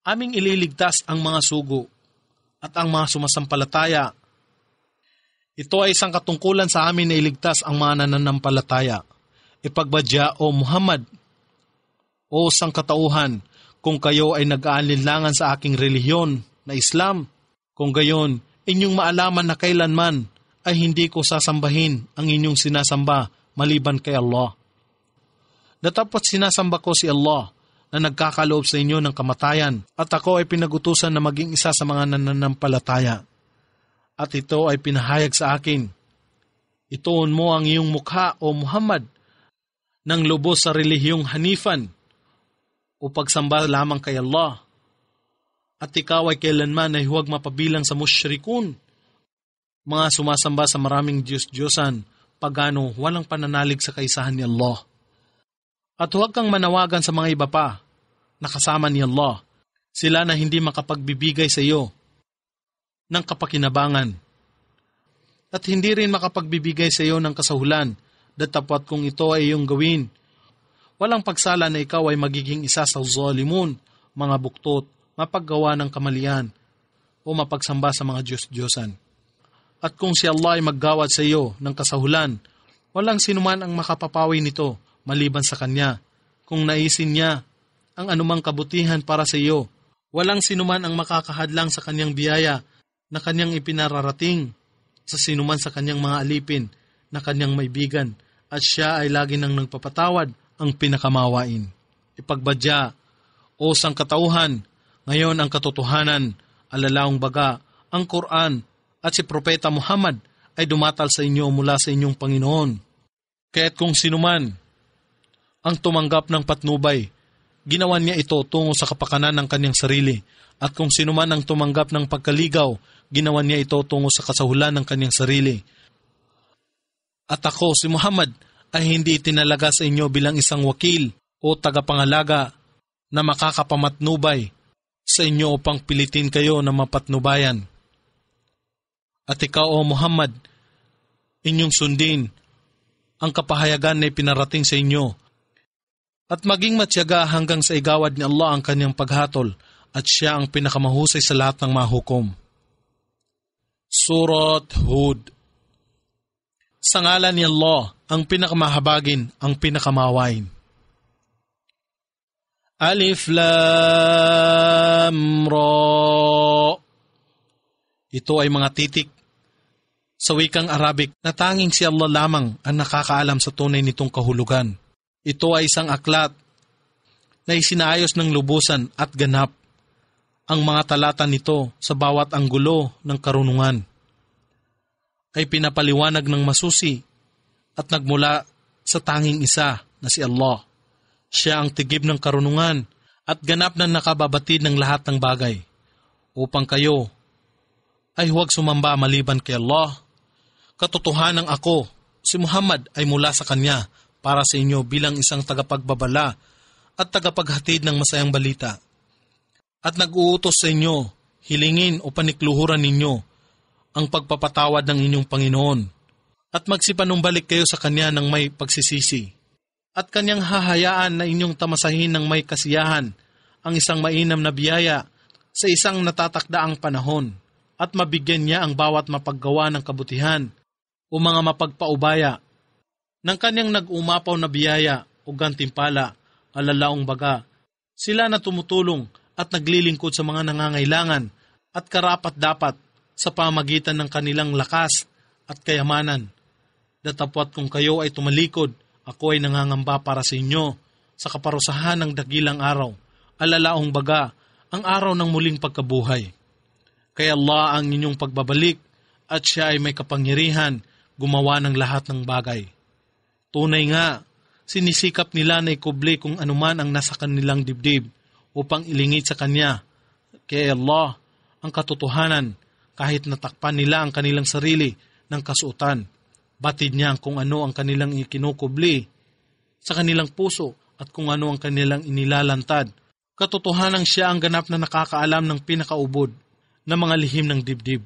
aming ililigtas ang mga sugo at ang mga sumasampalataya. Ito ay isang katungkulan sa amin na iligtas ang mga nananampalataya. Ipagbadya, o Muhammad, o sangkatauhan, kung kayo ay nag-aalinlangan sa aking relihiyon na Islam, kung gayon, inyong maalaman na kailanman ay hindi ko sasambahin ang inyong sinasamba maliban kay Allah. Datapot sinasamba ko si Allah na nagkakaloob sa inyo ng kamatayan at ako ay pinagutusan na maging isa sa mga nananampalataya. At ito ay pinahayag sa akin, ituon mo ang iyong mukha, o Muhammad, ng lubos sa relihiyong Hanifan o pagsamba lamang kay Allah. At ikaw ay kailanman ay huwag mapabilang sa musyrikun, mga sumasamba sa maraming Diyos-Diyosan, pagano walang pananalig sa kaisahan ni Allah. At huwag kang manawagan sa mga iba pa na kasama ni Allah, sila na hindi makapagbibigay sa iyo ng kapakinabangan at hindi rin makapagbibigay sa iyo ng kasahulan, datapot kung ito ay iyong gawin. Walang pagsala na ikaw ay magiging isa sa zalimun, mga buktot, mapaggawa ng kamalian o mapagsamba sa mga Diyos-Diyosan. At kung si Allah ay maggawad sa iyo ng kasahulan, walang sinuman ang makapapawi nito maliban sa Kanya. Kung naisin niya ang anumang kabutihan para sa iyo, walang sinuman ang makakahadlang sa Kanyang biyaya na Kanyang ipinararating sa sinuman sa Kanyang mga alipin na Kanyang maibigan, at Siya ay lagi nang nagpapatawad, ang pinakamawain. Ipagbadya, o sangkatauhan, ngayon ang katotohanan, alalaong baga, ang Quran at si Propeta Muhammad ay dumatal sa inyo mula sa inyong Panginoon. Kaya't kung sinuman ang tumanggap ng patnubay, ginawa niya ito tungo sa kapakanan ng kanyang sarili, at kung sinuman ang tumanggap ng pagkaligaw, ginawa niya ito tungo sa kasahulan ng kanyang sarili. At ako, si Muhammad, ay hindi itinalaga sa inyo bilang isang wakil o tagapangalaga na makakapamatnubay sa inyo upang pilitin kayo na mapatnubayan. At ikaw, o Muhammad, inyong sundin ang kapahayagan na ipinarating sa inyo at maging matyaga hanggang sa igawad ni Allah ang kanyang paghatol, at Siya ang pinakamahusay sa lahat ng mahukom. Surat Hud. Sa ngalan ni Allah, ang pinakamahabagin, ang pinakamawain. Alif Lam Ra. Ito ay mga titik Sa wikang Arabic na tanging si Allah lamang ang nakakaalam sa tunay nitong kahulugan. Ito ay isang aklat na isinaayos ng lubusan at ganap ang mga talata nito sa bawat anggulo ng karunungan. Ay pinapaliwanag ng masusi at nagmula sa tanging isa na si Allah. Siya ang tigib ng karunungan at ganap na nakababatid ng lahat ng bagay, upang kayo ay huwag sumamba maliban kay Allah. Katotohanan ako, si Muhammad ay mula sa Kanya para sa inyo bilang isang tagapagbabala at tagapaghatid ng masayang balita. At nag-uutos sa inyo, hilingin o panikluhuran ninyo ang pagpapatawad ng inyong Panginoon at magsipanumbalik kayo sa Kanya ng may pagsisisi. At Kanyang hahayaan na inyong tamasahin ng may kasiyahan ang isang mainam na biyaya sa isang natatakdaang panahon at mabigyan niya ang bawat mapaggawa ng kabutihan o mga mapagpaubaya ng Kanyang nag-umapaw na biyaya o gantimpala, alalaong baga. Sila na tumutulong at naglilingkod sa mga nangangailangan at karapat-dapat sa pamagitan ng kanilang lakas at kayamanan. Datapwat kung kayo ay tumalikod, ako ay nangangamba para sa inyo sa kaparusahan ng dakilang araw, alalaong baga, ang araw ng muling pagkabuhay. Kay Allah ang inyong pagbabalik at Siya ay may kapangyarihan gumawa ng lahat ng bagay. Tunay nga, sinisikap nila na ikubli kung anuman ang nasa kanilang dibdib upang ilingid sa Kanya. Kay Allah ang katotohanan kahit natakpan nila ang kanilang sarili ng kasuotan. Batid niya kung ano ang kanilang ikinukubli sa kanilang puso at kung ano ang kanilang inilalantad. Katotohanan Siya ang ganap na nakakaalam ng pinakaubod na mga lihim ng dibdib.